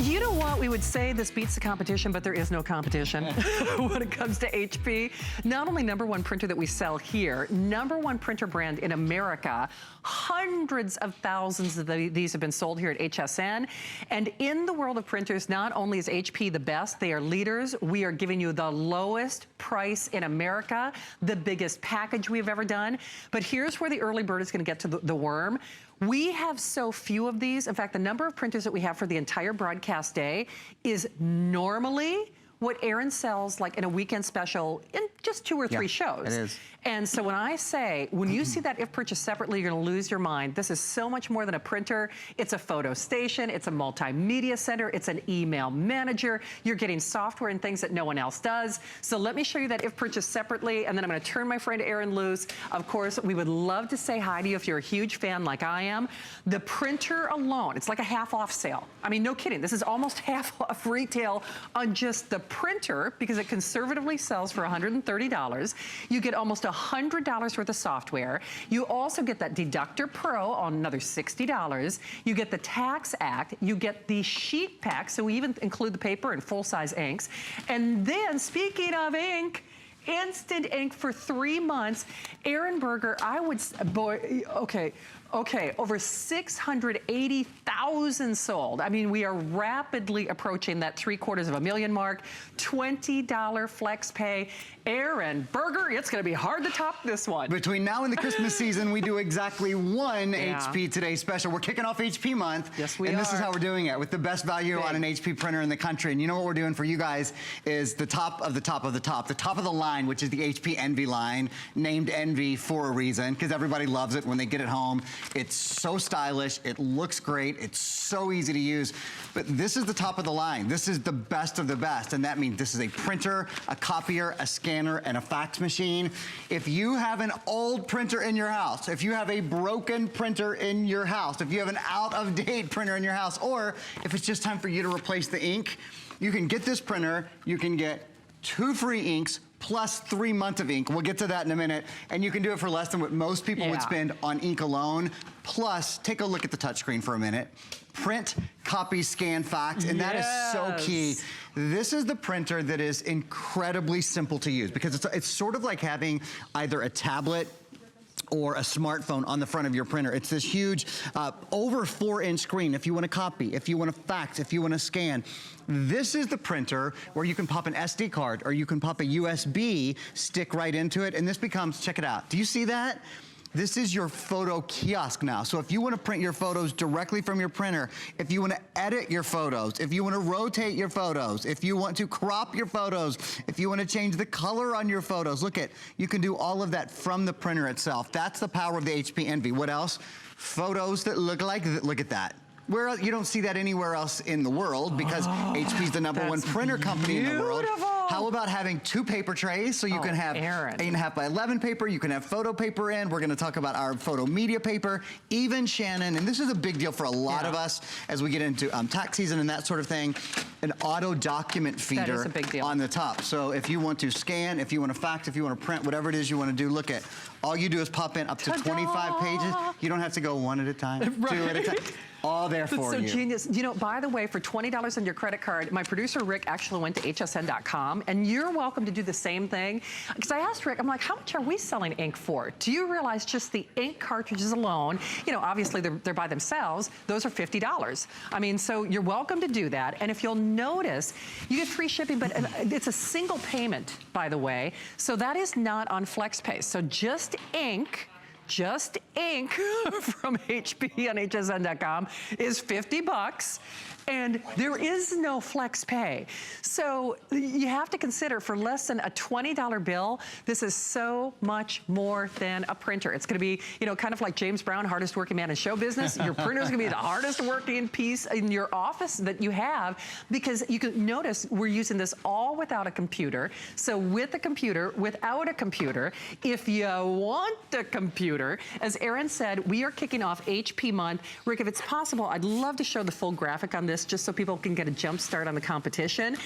You know what? We would say this beats the competition, but there is no competition when it comes to HP. Not only #1 printer that we sell here, #1 printer brand in America. Hundreds of thousands of these have been sold here at HSN. And in the world of printers, not only is HP the best, they are leaders. We are giving you the lowest price in America, the biggest package we've ever done. But here's where the early bird is going to get to the worm. We have so few of these. In fact, the number of printers that we have for the entire broadcast day is normally what Aaron sells like in a weekend special in just 2 or 3 shows. It is. And so when I say, when you see that if purchased separately, you're gonna lose your mind. This is so much more than a printer. It's a photo station, it's a multimedia center, it's an email manager. You're getting software and things that no one else does. So let me show you that if purchased separately, and then I'm gonna turn my friend Aaron loose. Of course, we would love to say hi to you if you're a huge fan like I am. The printer alone, it's like a half off sale. I mean, no kidding, this is almost half off retail on just the printer because it conservatively sells for $130. You get almost $100 worth of software. You also get that Deductor Pro on another $60. You get the Tax Act. You get the sheet pack, so we even include the paper and full-size inks. And then, speaking of ink, instant ink for 3 months. Aaron Berger, I would, boy, okay, over 680,000 sold. I mean, we are rapidly approaching that 750,000 mark. $20 flex pay. Aaron Berger, it's gonna be hard to top this one. Between now and the Christmas season, we do exactly one HP Today special. We're kicking off HP month. Yes, we are. And this is how we're doing it, with the best value on an HP printer in the country. And you know what we're doing for you guys is the top of the top of the top. The top of the line, which is the HP Envy line, named Envy for a reason, because everybody loves it when they get it home. It's so stylish, it looks great, it's so easy to use. But this is the top of the line. This is the best of the best, and that means this is a printer, a copier, a scanner, and a fax machine. If you have an old printer in your house, if you have a broken printer in your house, if you have an out-of-date printer in your house, or if it's just time for you to replace the ink, you can get this printer, you can get 2 free inks, plus 3 months of ink. We'll get to that in a minute. And you can do it for less than what most people would spend on ink alone. Plus, take a look at the touchscreen for a minute. Print, copy, scan, fax, and that is so key. This is the printer that is incredibly simple to use because it's sort of like having either a tablet or a smartphone on the front of your printer. It's this huge, over 4-inch screen if you want to copy, if you want to fax, if you want to scan. This is the printer where you can pop an SD card or you can pop a USB stick right into it, and this becomes, check it out. Do you see that? This is your photo kiosk now. So if you want to print your photos directly from your printer, if you want to edit your photos, if you want to rotate your photos, if you want to crop your photos, if you want to change the color on your photos, look at, you can do all of that from the printer itself. That's the power of the HP Envy. What else? Photos that look like, look at that. Where you don't see that anywhere else in the world because HP's the #1 printer company in the world. How about having 2 paper trays so you can have 8.5 by 11 paper, you can have photo paper in. We're gonna talk about our photo media paper, even Shannon, and this is a big deal for a lot of us as we get into tax season and that sort of thing, an auto document feeder on the top. So if you want to scan, if you want to fax, if you want to print, whatever it is you want to do, look at, all you do is pop in up to 25 pages. You don't have to go 1 at a time, 2 at a time. All there for you. That's so genius. You know, by the way, for $20 on your credit card, my producer Rick actually went to hsn.com, and you're welcome to do the same thing. Because I asked Rick, I'm like, how much are we selling ink for? Do you realize just the ink cartridges alone, you know, obviously they're by themselves, those are $50. I mean, so you're welcome to do that. And if you'll notice, you get free shipping, but it's a single payment, by the way. So that is not on FlexPay. So just ink from HP on hsn.com is $50. And there is no flex pay. So you have to consider for less than a $20 bill, this is so much more than a printer. It's gonna be, you know, kind of like James Brown, hardest working man in show business. Your printer is gonna be the hardest working piece in your office that you have, because you can notice we're using this all without a computer. So with a computer, without a computer, if you want a computer, as Aaron said, we are kicking off HP month. Rick, if it's possible, I'd love to show the full graphic on this this just so people can get a jump start on the competition.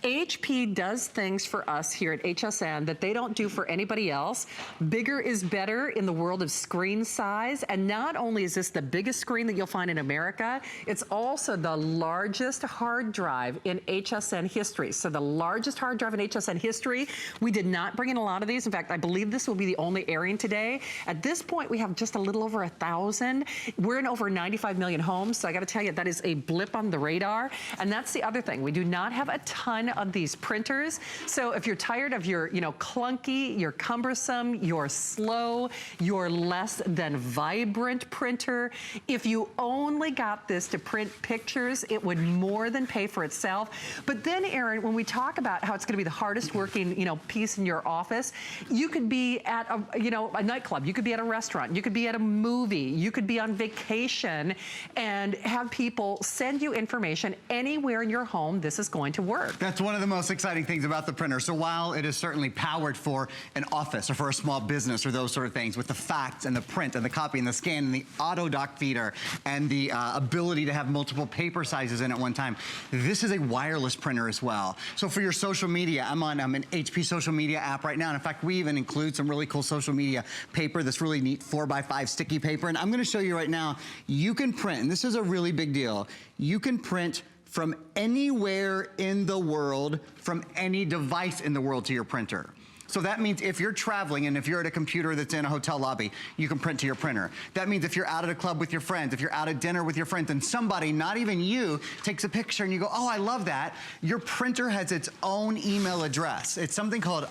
HP does things for us here at HSN that they don't do for anybody else. Bigger is better in the world of screen size. And not only is this the biggest screen that you'll find in America, it's also the largest hard drive in HSN history. So the largest hard drive in HSN history. We did not bring in a lot of these. In fact, I believe this will be the only airing today. At this point, we have just a little over 1,000. We're in over 95 million homes. So I got to tell you, that is a blip on the radar. And that's the other thing. We do not have a ton of these printers. So if you're tired of your, clunky, your cumbersome, your slow, your less than vibrant printer, if you only got this to print pictures, it would more than pay for itself. But then, Erin, when we talk about how it's going to be the hardest working, piece in your office, you could be at a nightclub, you could be at a restaurant, you could be at a movie, you could be on vacation, and have people send you information anywhere in your home. This is going to work. That's one of the most exciting things about the printer. So while it is certainly powered for an office or for a small business or those sort of things, with the fax and the print and the copy and the scan and the auto dock feeder and the ability to have multiple paper sizes in at one time, this is a wireless printer as well. So for your social media, I'm on an HP social media app right now. And in fact, we even include some really cool social media paper, this really neat 4x5 sticky paper. And I'm gonna show you right now, you can print, and this is a really big deal, you can print from anywhere in the world, from any device in the world to your printer. So that means if you're traveling and if you're at a computer that's in a hotel lobby, you can print to your printer. That means if you're out at a club with your friends, if you're out at dinner with your friends and somebody, not even you, takes a picture and you go, oh, I love that, your printer has its own email address. It's something called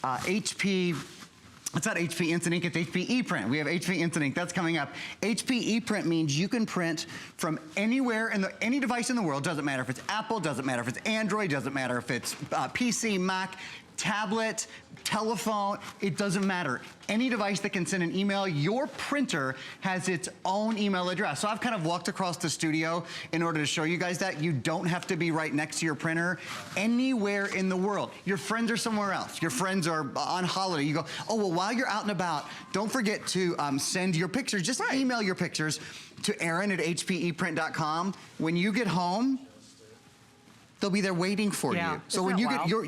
HP, it's not HP Instant Ink, it's HP ePrint. We have HP Instant Ink, that's coming up. HP ePrint means you can print from anywhere, in any device in the world, doesn't matter if it's Apple, doesn't matter if it's Android, doesn't matter if it's PC, Mac, tablet, telephone, it doesn't matter. Any device that can send an email, your printer has its own email address. So I've kind of walked across the studio in order to show you guys that. You don't have to be right next to your printer. Anywhere in the world. Your friends are somewhere else. Your friends are on holiday. You go, oh, well, while you're out and about, don't forget to send your pictures. Just email your pictures to Erin at hpeprint.com. When you get home, they'll be there waiting for you. So when you get your,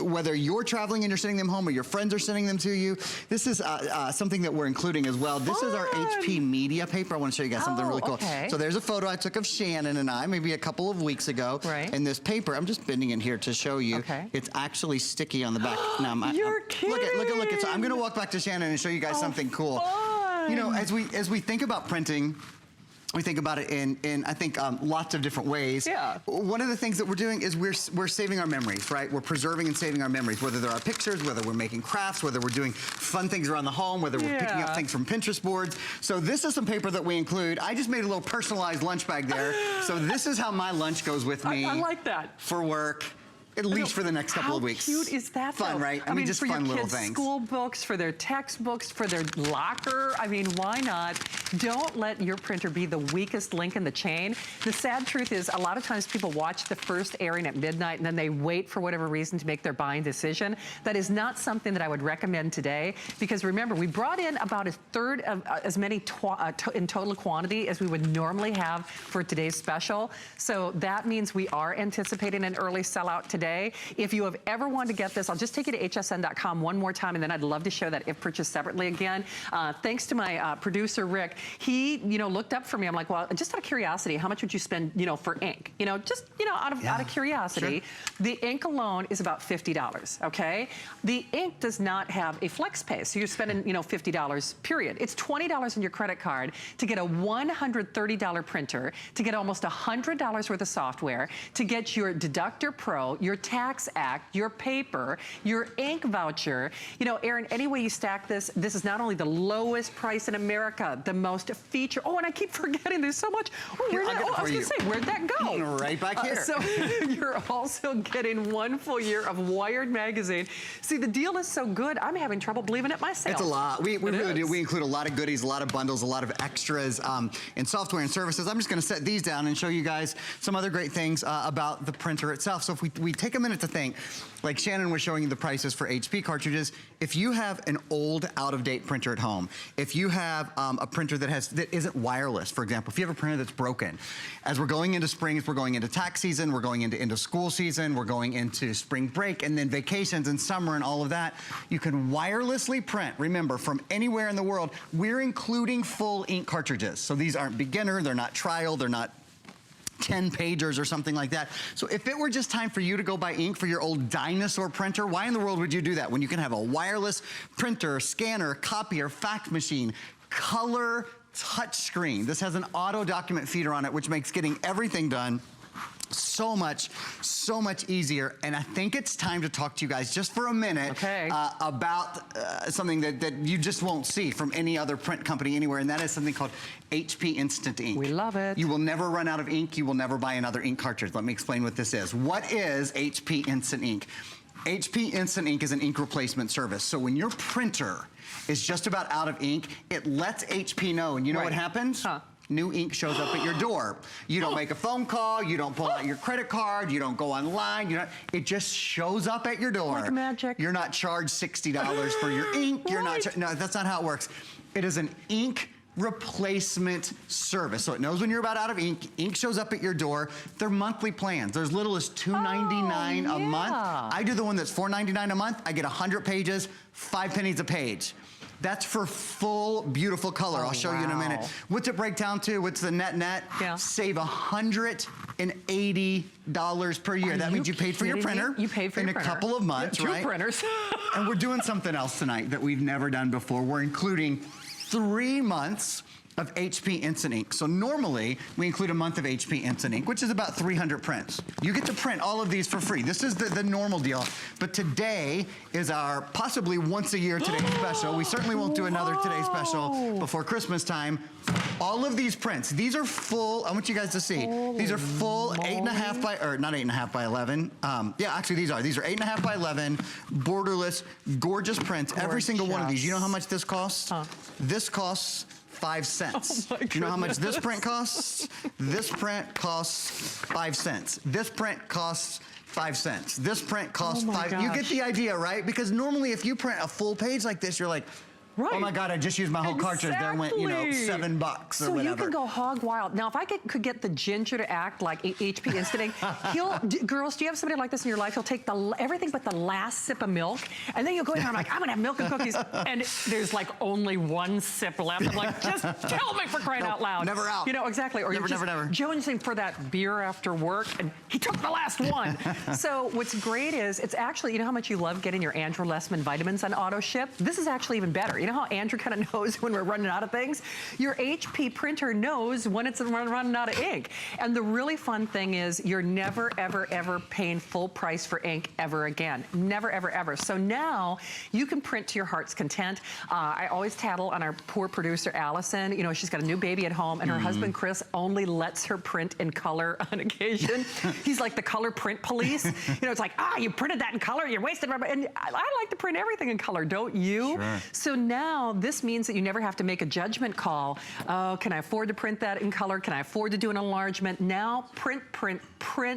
whether you're traveling and you're sending them home or your friends are sending them to you, this is something that we're including as well. This is our HP media paper. I want to show you guys something really cool. Okay. So there's a photo I took of Shannon and I, maybe a couple of weeks ago. Right. And this paper, I'm just bending it here to show you. Okay. It's actually sticky on the back. You're kidding. Look at. So I'm going to walk back to Shannon and show you guys something cool. Fun. As we think about printing, we think about it in I think, lots of different ways. Yeah. One of the things that we're doing is we're saving our memories, right? We're preserving and saving our memories, whether they're our pictures, whether we're making crafts, whether we're doing fun things around the home, whether we're picking up things from Pinterest boards. So this is some paper that we include. I just made a little personalized lunch bag there. So this is how my lunch goes with me. I like that. For work. At least for the next couple of weeks. How cute is that, Fun, though? right? I mean, just for fun your little kids' things. School books, for their textbooks, for their locker. I mean, why not? Don't let your printer be the weakest link in the chain. The sad truth is, a lot of times people watch the first airing at midnight and then they wait for whatever reason to make their buying decision. That is not something that I would recommend today, because remember, we brought in about a third of as many in total quantity as we would normally have for today's special. So that means we are anticipating an early sellout today. If you have ever wanted to get this, I'll just take you to hsn.com one more time, and then I'd love to show that if purchased separately again. Thanks to my producer, Rick. He, looked up for me. I'm like, well, just out of curiosity, how much would you spend, for ink? Just, out of curiosity. Sure. The ink alone is about $50, okay? The ink does not have a flex pay, so you're spending, $50, period. It's $20 in your credit card to get a $130 printer, to get almost $100 worth of software, to get your Deductor Pro, your Tax Act, your paper, your ink voucher. Erin, any way you stack this, this is not only the lowest price in America, the most feature. Oh, and I keep forgetting there's so much. Oh, I was going to say, where'd that go? Right back here. So you're also getting 1 full year of Wired magazine. See, the deal is so good, I'm having trouble believing it myself. It's a lot. We really do. We include a lot of goodies, a lot of bundles, a lot of extras in software and services. I'm just going to set these down and show you guys some other great things about the printer itself. So if we take take a minute to think. Like Shannon was showing you the prices for HP cartridges. If you have an old, out-of-date printer at home, if you have a printer that isn't wireless, for example, if you have a printer that's broken, as we're going into spring, we're going into tax season, we're going into school season, we're going into spring break, and then vacations and summer and all of that, you can wirelessly print, remember, from anywhere in the world. We're including full ink cartridges. So these aren't beginner, they're not trial, they're not 10 pagers or something like that. So if it were just time for you to go buy ink for your old dinosaur printer, why in the world would you do that when you can have a wireless printer, scanner, copier, fax machine, color touch screen? This has an auto document feeder on it, which makes getting everything done so much easier. And I think it's time to talk to you guys just for a minute about something that you just won't see from any other print company anywhere, and that is something called HP Instant Ink. We love it. You will never run out of ink. You will never buy another ink cartridge. Let me explain what this is. What is HP Instant Ink? HP Instant Ink is an ink replacement service. So when your printer is just about out of ink, it lets HP know, and you know what happens? New ink shows up at your door. You don't make a phone call, you don't pull out your credit card, you don't go online, it just shows up at your door. Like magic. You're not charged $60 for your ink. You're not, no, that's not how it works. It is an ink replacement service. So it knows when you're about out of ink. Ink shows up at your door. They're monthly plans. They're as little as $2.99 a month. I do the one that's $4.99 a month. I get 100 pages, 5 pennies a page. That's for full, beautiful color. I'll show you in a minute. What's it break down to? What's the net? Save $180 per year. That means you paid for your printer. You paid for your printer. In a couple of months, right? 2 printers. And we're doing something else tonight that we've never done before. We're including 3 months of HP Instant Ink. So normally, we include a month of HP Instant Ink, which is about 300 prints. You get to print all of these for free. This is the normal deal. But today is our possibly once a year Today Special. We certainly won't do another Today Special before Christmas time. All of these prints, these are full, I want you guys to see. These are full 8.5 by, or not 8.5 by 11. Yeah, actually these are 8.5 by 11, borderless, gorgeous prints. Every single one of these. You know how much this costs? This costs 5 cents. Oh, do you know how much this print costs? This print costs 5 cents. This print costs 5 cents. This print costs 5. You get the idea, right? Because normally if you print a full page like this, you're like, oh my God, I just used my whole cartridge. There went, $7 or whatever. So you can go hog wild. Now, if I could get the ginger to act like HP Instant Ink, girls, do you have somebody like this in your life? He'll take everything but the last sip of milk, and then you'll go in there, I'm like, I'm gonna have milk and cookies, and there's like only 1 sip left. I'm like, just tell me for crying out loud. Never out. You know, exactly. Or never, never. jonesing for that beer after work, and he took the last one. So what's great is, it's actually, you know how much you love getting your Andrew Lessman vitamins on auto ship? This is actually even better. You know how Andrew kind of knows when we're running out of things? Your HP printer knows when it's running out of ink. And the really fun thing is you're never, ever, ever paying full price for ink ever again. Never, ever, ever. So now you can print to your heart's content. I always tattle on our poor producer, Allison. You know, she's got a new baby at home, and her husband, Chris, only lets her print in color on occasion. He's like the color print police. You know, it's like, you printed that in color, you're wasting rubber. And I like to print everything in color, don't you? Sure. So now this means that you never have to make a judgment call. Oh, can I afford to print that in color? Can I afford to do an enlargement? Now, print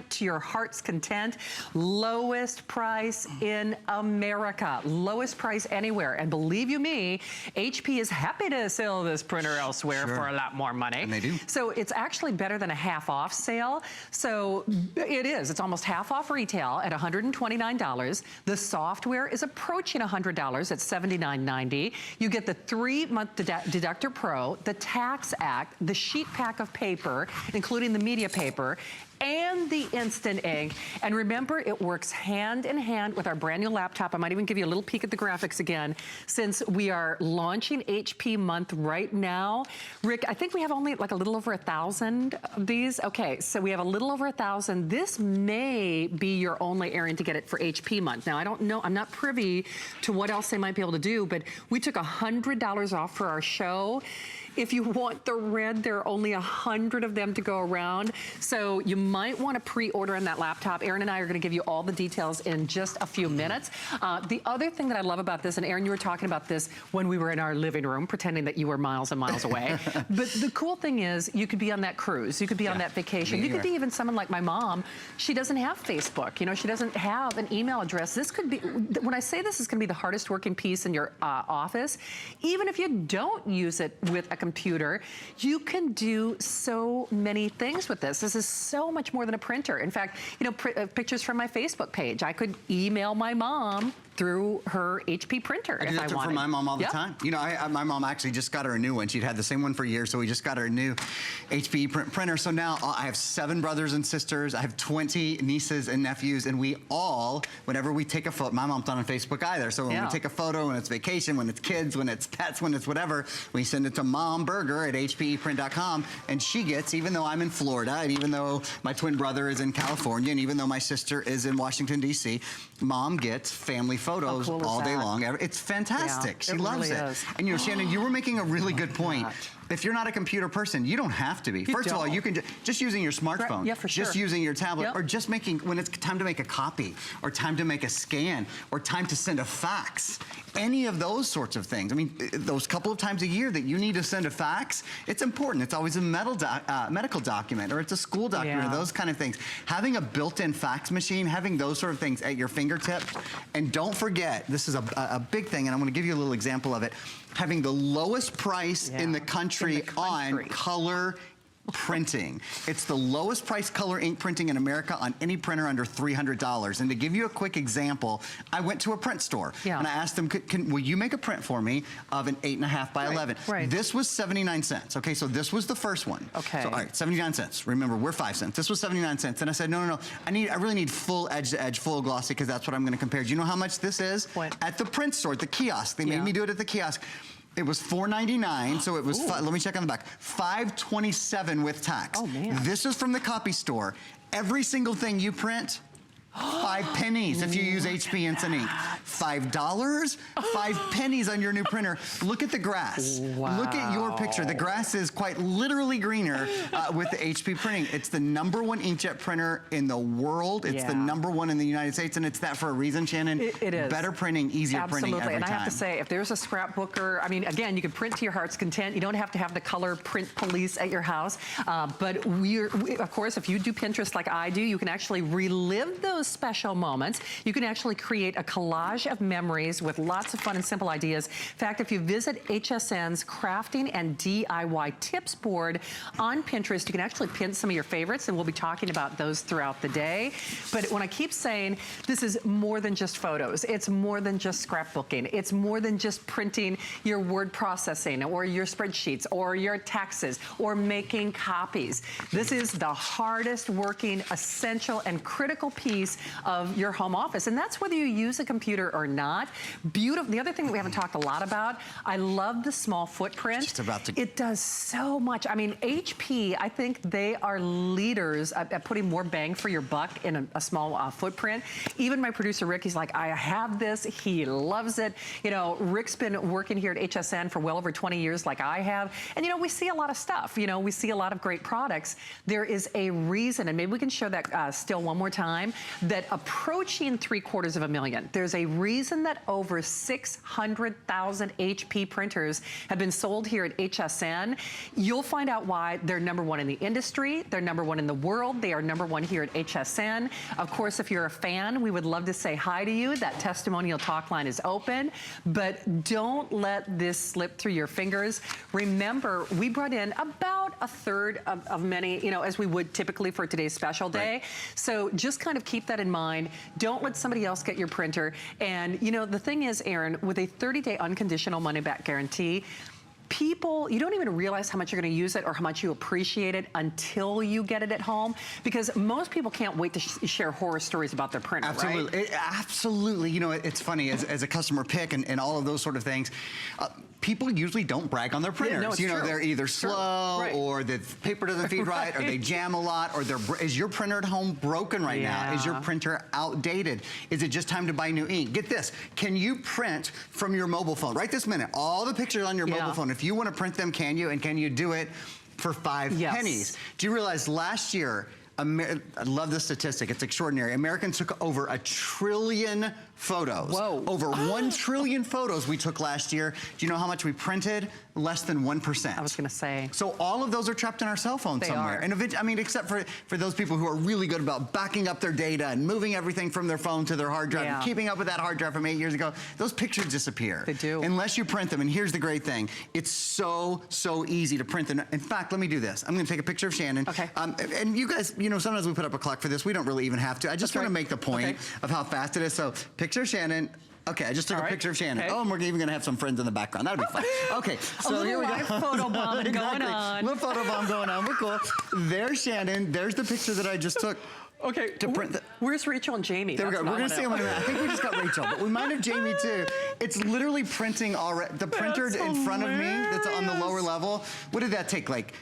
to your heart's content. Lowest price in America. Lowest price anywhere. And believe you me, HP is happy to sell this printer elsewhere for a lot more money. And they do. So it's actually better than a half off sale. So it is. It's almost half off retail at $129. The software is approaching $100 at $79.90. You get the 3-month Deductor Pro, the Tax Act, the sheet pack of paper, including the media paper, and the Instant Ink. And remember, it works hand in hand with our brand new laptop. I might even give you a little peek at the graphics again, since we are launching HP Month right now. Rick, I think we have only like a little over 1,000 of these. Okay, so we have a little over 1,000. This may be your only airing to get it for HP Month. Now, I don't know, I'm not privy to what else they might be able to do, but we took $100 off for our show. If you want the red, there are only 100 of them to go around. So you might want to pre-order on that laptop. Erin and I are going to give you all the details in just a few minutes. The other thing that I love about this, and Erin, you were talking about this when we were in our living room, pretending that you were miles and miles away. But the cool thing is you could be on that cruise. You could be on that vacation. You could be even someone like my mom. She doesn't have Facebook. You know, she doesn't have an email address. This could be, when I say this is going to be the hardest working piece in your office, even if you don't use it with a computer, you can do so many things with this. This is so much more than a printer. In fact, you know, pictures from my Facebook page, I could email my mom through her HP printer if I wanted. I do that for my mom all the time. You know, my mom actually just got her a new one. She'd had the same one for years, so we just got her a new HP printer. So now I have 7 brothers and sisters. I have 20 nieces and nephews, and we all, whenever we take a photo, my mom's not on Facebook either, so when we take a photo, when it's vacation, when it's kids, when it's pets, when it's whatever, we send it to momburger@hpeprint.com, and she gets, even though I'm in Florida, and even though my twin brother is in California, and even though my sister is in Washington, D.C., Mom gets family photos all day long. It's fantastic. She loves it. And you know, Shannon, you were making a really good point. If you're not a computer person, you don't have to be. First of all, you can just using your smartphone, just using your tablet, or just making, when it's time to make a copy, or time to make a scan, or time to send a fax, any of those sorts of things. I mean, those couple of times a year that you need to send a fax, it's important. It's always a medical document, or it's a school document, or those kind of things. Having a built-in fax machine, having those sort of things at your fingertips, and don't forget, this is a big thing, and I'm gonna give you a little example of it, having the lowest price in the country on color printing. It's the lowest price color ink printing in America on any printer under $300. And to give you a quick example, I went to a print store and I asked them, will you make a print for me of an 8.5 by 11? This was 79 cents. Okay, so this was the first one. Okay. So all right, 79 cents. Remember, we're 5 cents. This was 79 cents. And I said, no, I really need full edge to edge, full glossy, because that's what I'm going to compare. Do you know how much this is? What? At the print store, at the kiosk. They made me do it at the kiosk. It was $4.99, so it was, let me check on the back, $5.27 with tax. Oh, man. This is from the copy store. Every single thing you print, 5 pennies if you use HP Instant Ink. $5, 5 pennies on your new printer. Look at the grass. Look at your picture. The grass is quite literally greener with the HP printing. It's the #1 inkjet printer in the world. It's the #1 in the United States, and it's that for a reason, Shannon. It is. Better printing, easier printing every time. And I have to say, if there's a scrapbooker, I mean, again, you can print to your heart's content. You don't have to have the color print police at your house. But of course, if you do Pinterest like I do, you can actually relive those special moments. You can actually create a collage of memories with lots of fun and simple ideas. In fact, if you visit HSN's Crafting and DIY Tips board on Pinterest, you can actually pin some of your favorites, and we'll be talking about those throughout the day. But when I keep saying, this is more than just photos. It's more than just scrapbooking. It's more than just printing your word processing or your spreadsheets or your taxes or making copies. This is the hardest working, essential, and critical piece of your home office, and that's whether you use a computer or not. Beautiful. The other thing that we haven't talked a lot about, I love the small footprint. Just about to. It does so much. I mean, HP, I think they are leaders at putting more bang for your buck in a small footprint. Even my producer Rick, he's like, I have this. He loves it. You know, Rick's been working here at HSN for well over 20 years, like I have. And you know, we see a lot of stuff. You know, we see a lot of great products. There is a reason, and maybe we can show that still one more time, that approaching 750,000. There's a reason that over 600,000 HP printers have been sold here at HSN. You'll find out why they're #1 in the industry. They're #1 in the world. They are #1 here at HSN. Of course, if you're a fan, we would love to say hi to you. That testimonial talk line is open, but don't let this slip through your fingers. Remember, we brought in about a third of many, you know, as we would typically for today's special day. So just kind of keep that in mind. Don't let somebody else get your printer. And you know, the thing is, Erin, with a 30-day unconditional money-back guarantee, people, you don't even realize how much you're going to use it or how much you appreciate it until you get it at home, because most people can't wait to share horror stories about their printer. Absolutely. Absolutely. You know, it's funny, as a customer pick and all of those sort of things, people usually don't brag on their printers. no, it's you know, true. they're either slow Right. or the paper doesn't feed right, or they jam a lot, or is your printer at home broken right now? Is your printer outdated? Is it just time to buy new ink? Get this, can you print from your mobile phone? Right this minute, all the pictures on your mobile phone, if you want to print them, can you? And can you do it for 5 pennies? Do you realize last year, I love this statistic, it's extraordinary. Americans took over 1 trillion photos. Whoa. Over 1 trillion photos we took last year. Do you know how much we printed? Less than 1%. I was gonna say. So all of those are trapped in our cell phone somewhere. Are. And eventually, I mean, except for those people who are really good about backing up their data and moving everything from their phone to their hard drive and keeping up with that hard drive from 8 years ago, those pictures disappear. They do. Unless you print them. And here's the great thing. It's so easy to print them. In fact, let me do this. I'm gonna take a picture of Shannon. Okay. And you guys, you know, sometimes we put up a clock for this. We don't really even have to. I just want to make the point of how fast it is. So picture of Shannon. Okay, I just took a picture of Shannon. Oh, and we're even gonna have some friends in the background. That'll be fun. Okay, so here we go. A little photobomb going on. Little photobomb going on. We're cool. There's Shannon. There's the picture that I just took. Okay, to print where's Rachel and Jamie? There we go. We're gonna see them in a minute. I think we just got Rachel, but we might have Jamie too. It's literally printing already. The printer in front of me that's on the lower level. What did that take? Like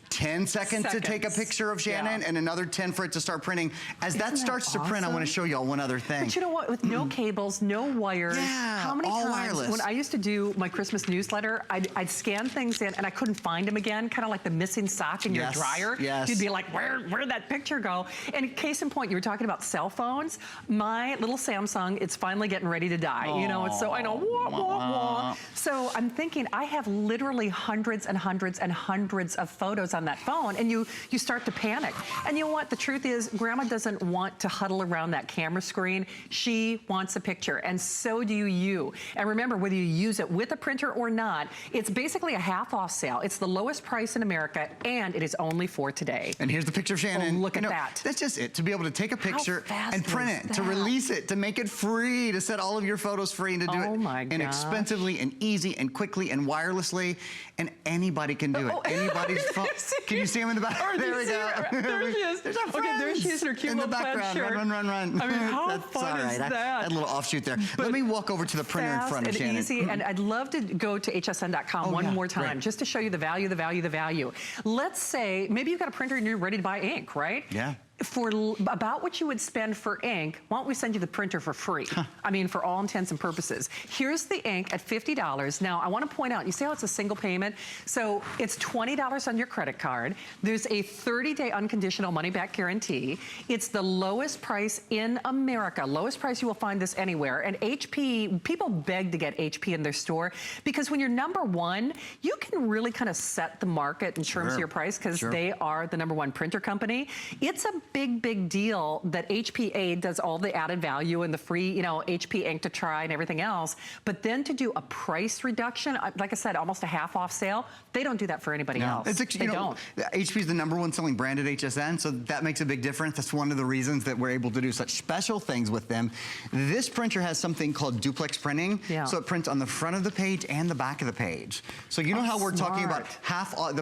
10 seconds to take a picture of Shannon and another 10 for it to start printing. As that starts to print, I want to show y'all one other thing. But you know what? With no cables, no wires, how many all times wireless. when I used to do my Christmas newsletter, I'd scan things in and I couldn't find them again, kind of like the missing sock in your dryer. You'd be like, where'd that picture go? And case in point, you were talking about cell phones. My little Samsung, it's finally getting ready to die. You know, it's so, I know, wah, wah, wah. So I'm thinking, I have literally hundreds and hundreds and hundreds of photos on that phone, and you start to panic. And you know what? The truth is, Grandma doesn't want to huddle around that camera screen. She wants a picture, and so do you. And remember, whether you use it with a printer or not, it's basically a half-off sale. It's the lowest price in America, and it is only for today. And here's the picture of Shannon. Oh, look at that. That's just it. To be able to take a picture and print it, to release it, to make it free, to set all of your photos free, and to do it inexpensively and easy and quickly and wirelessly. And anybody can do it. Anybody's phone. Can you see him in the back? There we go. There she is. There's our friends. Okay, there she is in her cute in the little plaid background. shirt. Run. I mean, how fun is that? That little offshoot there. Let me walk over to the printer in front of Shannon. Easy, and I'd love to go to hsn.com one more time, just to show you the value, the value, the value. Let's say maybe you've got a printer and you're ready to buy ink, right? Yeah. For about what you would spend for ink, why don't we send you the printer for free? I mean, for all intents and purposes. Here's the ink at $50. Now, I want to point out, you see how it's a single payment? So it's $20 on your credit card. There's a 30-day unconditional money-back guarantee. It's the lowest price in America. Lowest price you will find this anywhere. And HP, people beg to get HP in their store because when you're #1, you can really kind of set the market in terms of your price because they are the #1 printer company. It's a big deal that HPA does all the added value and the free, you know, HP ink to try and everything else. But then to do a price reduction, like I said, almost a half-off sale, they don't do that for anybody else. They don't. HP is the #1 selling brand at HSN, so that makes a big difference. That's one of the reasons that we're able to do such special things with them. This printer has something called duplex printing, so it prints on the front of the page and the back of the page. So you know how we're talking about half off,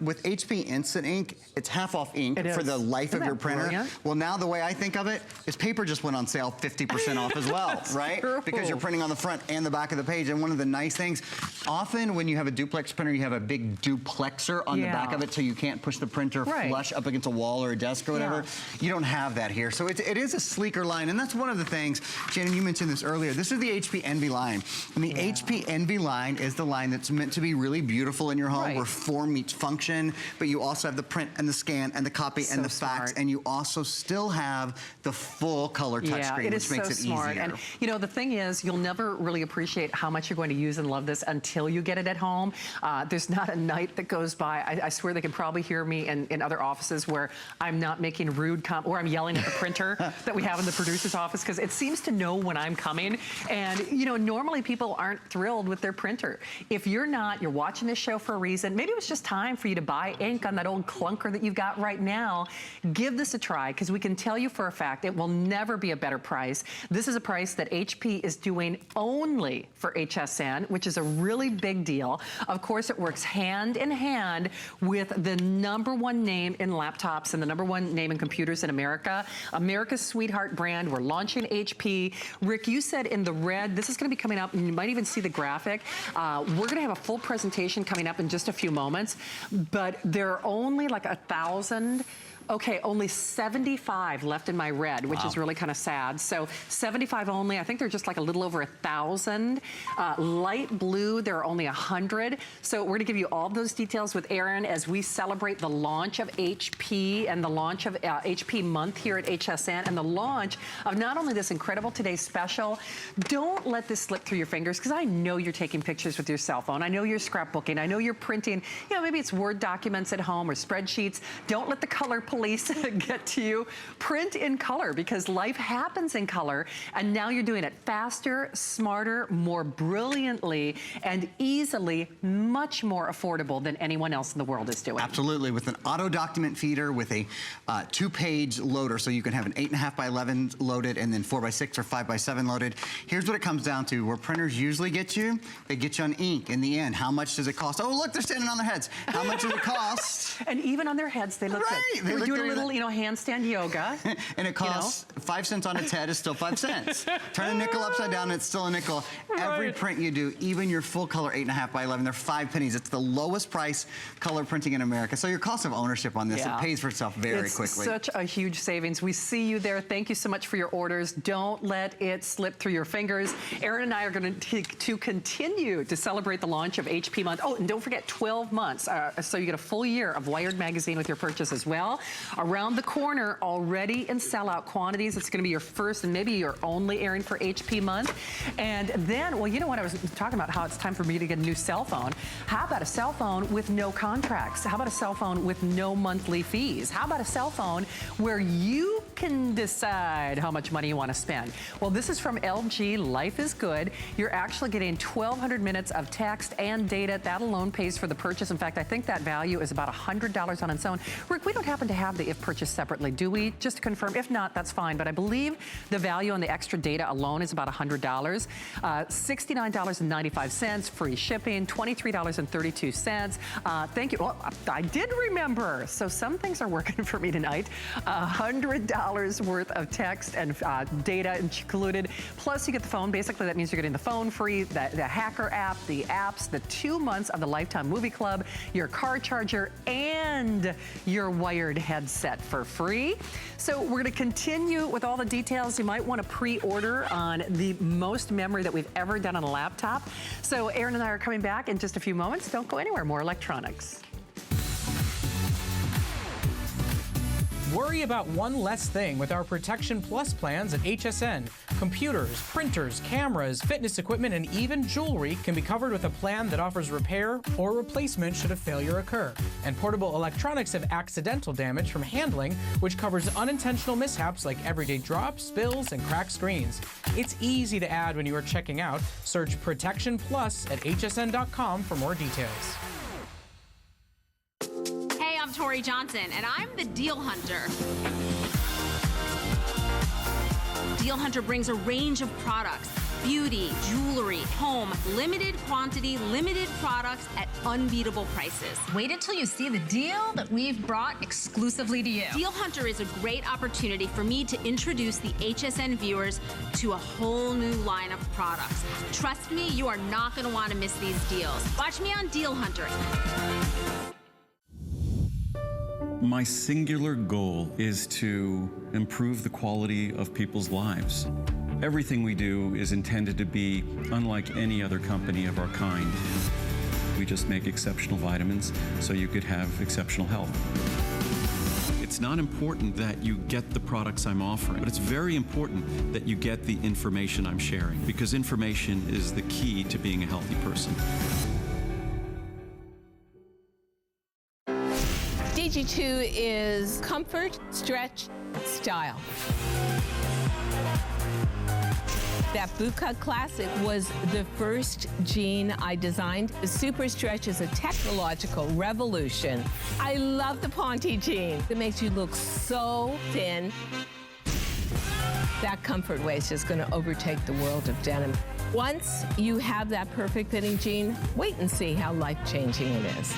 with HP Instant Ink, it's half off ink for the life of your printer. Brilliant. Well, now the way I think of it is paper just went on sale 50% off as well, right? Because you're printing on the front and the back of the page. And one of the nice things, often when you have a duplex printer, you have a big duplexer on the back of it so you can't push the printer flush up against a wall or a desk or whatever. You don't have that here. So it is a sleeker line. And that's one of the things, Shannon, you mentioned this earlier. This is the HP Envy line. And the HP Envy line is the line that's meant to be really beautiful in your home where form meets function, but you also have the print and the scan and the copy and the fax, and you also still have the full color touchscreen, which makes it easier. And you know, the thing is, you'll never really appreciate how much you're going to use and love this until you get it at home. There's not a night that goes by. I swear they can probably hear me in other offices where I'm not making rude or I'm yelling at the printer that we have in the producer's office because it seems to know when I'm coming. And you know, normally people aren't thrilled with their printer. If you're not, you're watching this show for a reason. Maybe it was just time for you to buy ink on that old clunker that you've got right now. Give this a try because we can tell you for a fact it will never be a better price. This is a price that HP is doing only for HSN, which is a really big deal. Of course, it works hand in hand with the #1 name in laptops and the #1 name in computers in America. America's sweetheart brand. We're launching HP. Rick, you said in the red, this is going to be coming up, and you might even see the graphic. We're going to have a full presentation coming up in just a few moments, but there are only like 1,000. Okay, only 75 left in my red, which is really kind of sad. So 75 only. I think they're just like a little over 1,000. Light blue, there are only 100. So we're going to give you all those details with Aaron as we celebrate the launch of HP and the launch of HP month here at HSN and the launch of not only this incredible Today's Special. Don't let this slip through your fingers because I know you're taking pictures with your cell phone. I know you're scrapbooking. I know you're printing, you know, maybe it's Word documents at home or spreadsheets. Don't let the color police get to you. Print in color because life happens in color, and now you're doing it faster, smarter, more brilliantly, and easily, much more affordable than anyone else in the world is doing. Absolutely, with an auto document feeder with a 2-page loader, so you can have an 8.5 by 11 loaded and then 4 by 6 or 5 by 7 loaded. Here's what it comes down to. Where printers usually get you, they get you on ink in the end. How much does it cost? Oh, look, they're standing on their heads. How much does it cost? And even on their heads, they look Right, good. they We're look doing a very little, you know, handstand yoga. And it costs 5 cents on its head is still 5 cents. Turn a nickel upside down, it's still a nickel. Every Right. print you do, even your full color 8.5 by 11, they're 5 pennies. It's the lowest price color printing in America. So your cost of ownership on this, Yeah. it pays for itself very It's quickly. such a huge savings. We see you there. Thank you so much for your orders. Don't let it slip through your fingers. Aaron and I are going to continue to celebrate the launch of HP month. Oh, and don't forget 12 months. So you get a full year of Wired magazine with your purchase as well. Around the corner, already in sellout quantities. It's going to be your first and maybe your only airing for HP month. And then, well, you know what? I was talking about how it's time for me to get a new cell phone. How about a cell phone with no contracts? How about a cell phone with no monthly fees? How about a cell phone where you can decide how much money you want to spend? Well, this is from LG Life is Good. You're actually getting 1,200 minutes of text and data. That alone pays for the purchase. In fact, I think that value is about $100 on its own. Rick, we don't happen to have the if purchased separately, do we? Just to confirm. If not, that's fine. But I believe the value on the extra data alone is about $100. $69.95, free shipping, $23.32. Thank you. Well, I did remember. So some things are working for me tonight. $100 worth of text and data included. Plus, you get the phone. Basically, that means you're getting the phone free, the Hacker app, the apps, the 2 months of the Lifetime Movie Club, your car charger, and your wired headset for free. So we're going to continue with all the details. You might want to pre-order on the most memory that we've ever done on a laptop. So Aaron and I are coming back in just a few moments. Don't go anywhere. More electronics. Worry about one less thing with our Protection Plus plans at HSN. Computers, printers, cameras, fitness equipment, and even jewelry can be covered with a plan that offers repair or replacement should a failure occur. And portable electronics have accidental damage from handling, which covers unintentional mishaps like everyday drops, spills, and cracked screens. It's easy to add when you are checking out. Search Protection Plus at hsn.com for more details. I'm Tori Johnson, and I'm the Deal Hunter. Deal Hunter brings a range of products, beauty, jewelry, home, limited quantity, limited products at unbeatable prices. Wait until you see the deal that we've brought exclusively to you. Deal Hunter is a great opportunity for me to introduce the HSN viewers to a whole new line of products. Trust me, you are not going to want to miss these deals. Watch me on Deal Hunter. My singular goal is to improve the quality of people's lives. Everything we do is intended to be unlike any other company of our kind. We just make exceptional vitamins so you could have exceptional health. It's not important that you get the products I'm offering, but it's very important that you get the information I'm sharing, because information is the key to being a healthy person. Ponte 2 is comfort, stretch, style. That bootcut classic was the first jean I designed. The Super Stretch is a technological revolution. I love the Ponte jean. It makes you look so thin. That comfort waist is going to overtake the world of denim. Once you have that perfect fitting jean, wait and see how life-changing it is.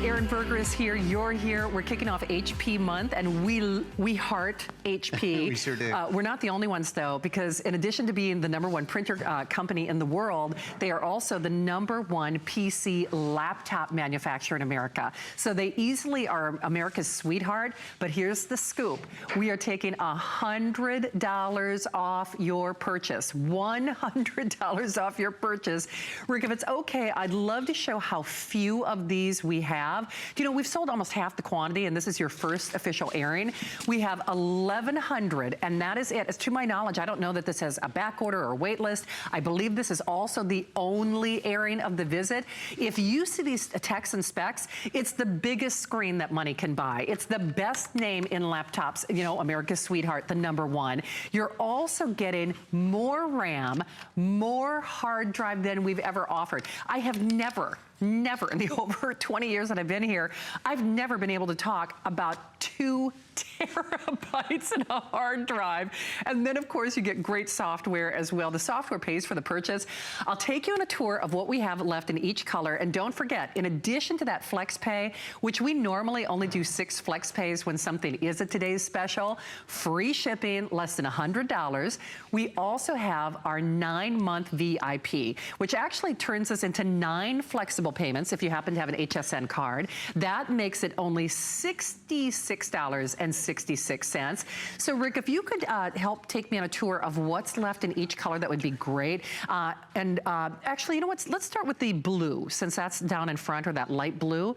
Erin Berger is here. You're here. We're kicking off HP month, and we heart HP. We sure do. We're not the only ones, though, because in addition to being the #1 printer company in the world, they are also the #1 PC laptop manufacturer in America. So they easily are America's sweetheart. But here's the scoop: we are taking $100 off your purchase. $100 off your purchase. Rick, if it's okay, I'd love to show how few of these we have. You know, we've sold almost half the quantity, and this is your first official airing. We have 1,100, and that is it. As to my knowledge, I don't know that this has a back order or a wait list. I believe this is also the only airing of the visit. If you see these techs and specs, it's the biggest screen that money can buy. It's the best name in laptops, you know, America's sweetheart, the #1. You're also getting more RAM, more hard drive than we've ever offered. I have never in the over 20 years that I've been here, I've never been able to talk about 2 terabytes in a hard drive. And then, of course, you get great software as well. The software pays for the purchase. I'll take you on a tour of what we have left in each color. And don't forget, in addition to that flex pay, which we normally only do 6 flex pays when something is a today's special, free shipping, less than $100. We also have our 9-month VIP, which actually turns us into 9 flexible payments if you happen to have an HSN card. That makes it only $66.66. So Rick, if you could help take me on a tour of what's left in each color, that would be great. Actually, you know what? Let's start with the blue, since that's down in front, or that light blue.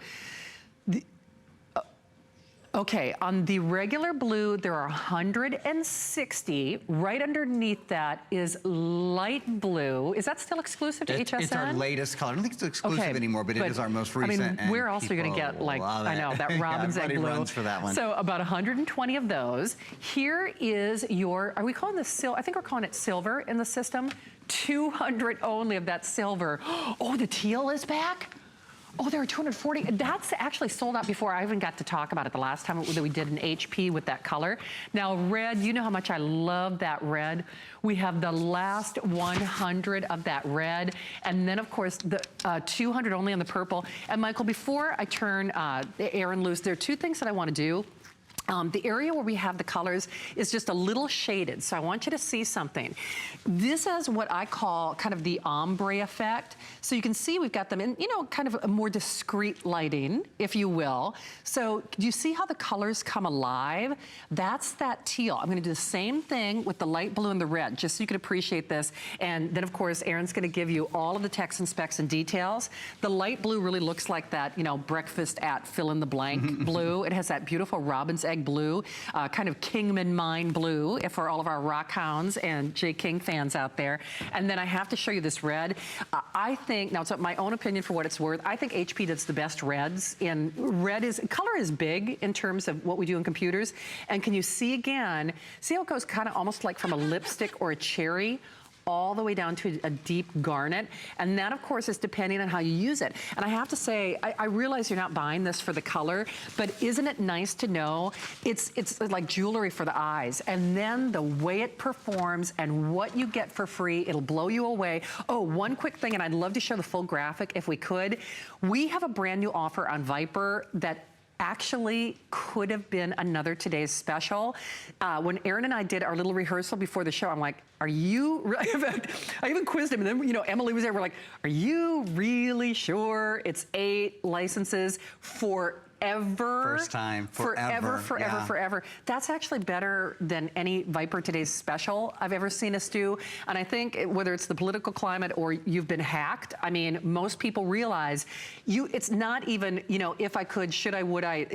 Okay, on the regular blue, there are 160. Right underneath that is light blue. Is that still exclusive to HSN? It's our latest color. I don't think it's exclusive anymore, but it is our most recent. I mean, we're also going to get, like, I know, that robin's egg blue. Runs for that one. So about 120 of those. Here is your, are we calling this silver? I think we're calling it silver in the system. 200 only of that silver. Oh, the teal is back? Oh, there are 240. That's actually sold out before I even got to talk about it the last time that we did an HP with that color. Now, red, you know how much I love that red. We have the last 100 of that red. And then, of course, the 200 only on the purple. And, Michael, before I turn Erin loose, there are 2 things that I want to do. The area where we have the colors is just a little shaded, so I want you to see something. This is what I call kind of the ombre effect. So you can see we've got them in, you know, kind of a more discreet lighting, if you will. So do you see how the colors come alive? That's that teal. I'm gonna do the same thing with the light blue and the red, just so you can appreciate this. And then, of course, Erin's gonna give you all of the text and specs and details. The light blue really looks like that, you know, breakfast at fill in the blank blue. It has that beautiful robin's egg blue, kind of Kingman Mine blue, if for all of our rock hounds and J. King fans out there. And then I have to show you this red. I think, now it's my own opinion for what it's worth, I think HP does the best reds. And color is big in terms of what we do in computers. And can you see again, see how it goes kind of almost like from a lipstick or a cherry all the way down to a deep garnet. And that, of course, is depending on how you use it. And I have to say, I realize you're not buying this for the color, but isn't it nice to know it's like jewelry for the eyes? And then the way it performs and what you get for free, it'll blow you away. Oh, one quick thing, and I'd love to show the full graphic if we could. We have a brand new offer on Viper that actually could have been another today's special. When Erin and I did our little rehearsal before the show, I'm like, are you, I even quizzed him, and then, you know, Emily was there, we're like, are you really sure it's 8 licenses for forever. First time, Forever, yeah. forever. That's actually better than any Viper Today's special I've ever seen us do. And I think whether it's the political climate or you've been hacked, I mean, most people realize it's not even, you know, if I could, should I, would I,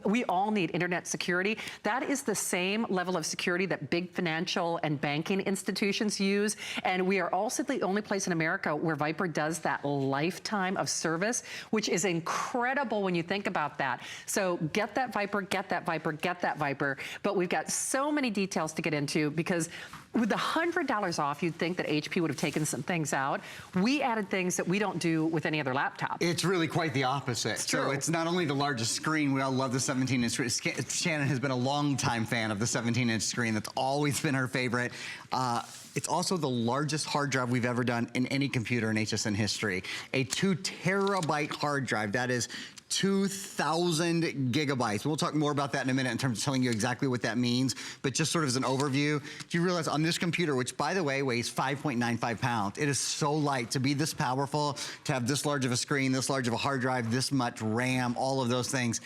we all need internet security. That is the same level of security that big financial and banking institutions use. And we are also the only place in America where Viper does that lifetime of service, which is incredible when you think about that. So get that Viper, get that Viper, get that Viper. But we've got so many details to get into because with the $100 off, you'd think that HP would have taken some things out. We added things that we don't do with any other laptop. It's really quite the opposite. So it's not only the largest screen, we all love the 17-inch screen. Shannon has been a long-time fan of the 17-inch screen. That's always been her favorite. It's also the largest hard drive we've ever done in any computer in HSN history. A 2 terabyte hard drive. That is 2,000 gigabytes. We'll talk more about that in a minute in terms of telling you exactly what that means, but just sort of as an overview, do you realize on this computer, which by the way weighs 5.95 pounds, it is so light to be this powerful, to have this large of a screen, this large of a hard drive, this much RAM, all of those things.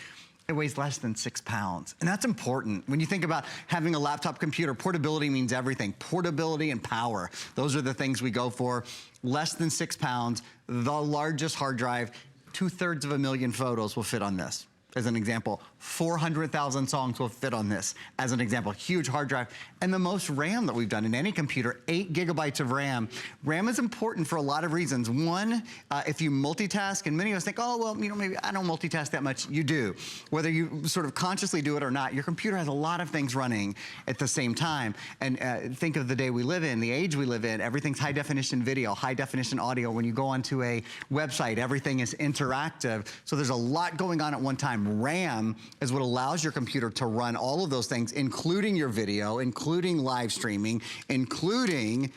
It weighs less than 6 pounds. And that's important. When you think about having a laptop computer, portability means everything. Portability and power. Those are the things we go for. Less than 6 pounds, the largest hard drive, 2/3 of a million photos will fit on this. As an example, 400,000 songs will fit on this. As an example, huge hard drive. And the most RAM that we've done in any computer, 8 gigabytes of RAM. RAM is important for a lot of reasons. One, if you multitask, and many of us think, oh, well, you know, maybe I don't multitask that much. You do. Whether you sort of consciously do it or not, your computer has a lot of things running at the same time. And think of the day we live in, the age we live in, everything's high definition video, high definition audio. When you go onto a website, everything is interactive. So there's a lot going on at one time. RAM is what allows your computer to run all of those things, including your video, including live streaming, including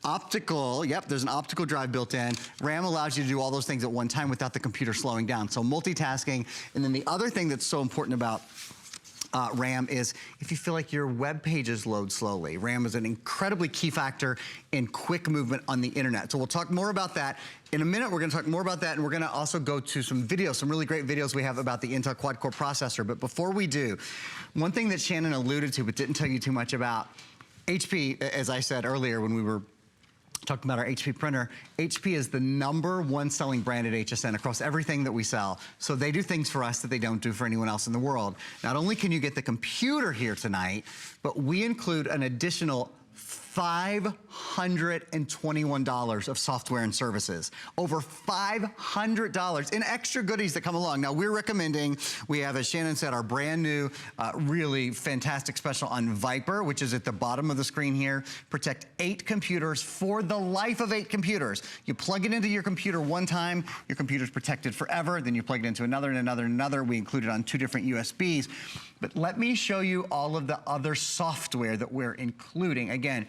optical. Yep, there's an optical drive built in. RAM allows you to do all those things at one time without the computer slowing down. So multitasking. And then the other thing that's so important about RAM is if you feel like your web pages load slowly. RAM is an incredibly key factor in quick movement on the internet. So we'll talk more about that. In a minute, we're gonna talk more about that, and we're gonna also go to some videos, some really great videos we have about the Intel quad-core processor. But before we do, one thing that Shannon alluded to but didn't tell you too much about, HP, as I said earlier when we were talking about our HP printer, HP is the #1 selling brand at HSN across everything that we sell. So they do things for us that they don't do for anyone else in the world. Not only can you get the computer here tonight, but we include an additional $521 of software and services. Over $500 in extra goodies that come along. Now, we're recommending, we have, as Shannon said, our brand new, really fantastic special on Viper, which is at the bottom of the screen here. Protect 8 computers for the life of 8 computers. You plug it into your computer one time, your computer's protected forever. Then you plug it into another and another and another. We include it on 2 different USBs. But let me show you all of the other software that we're including. Again,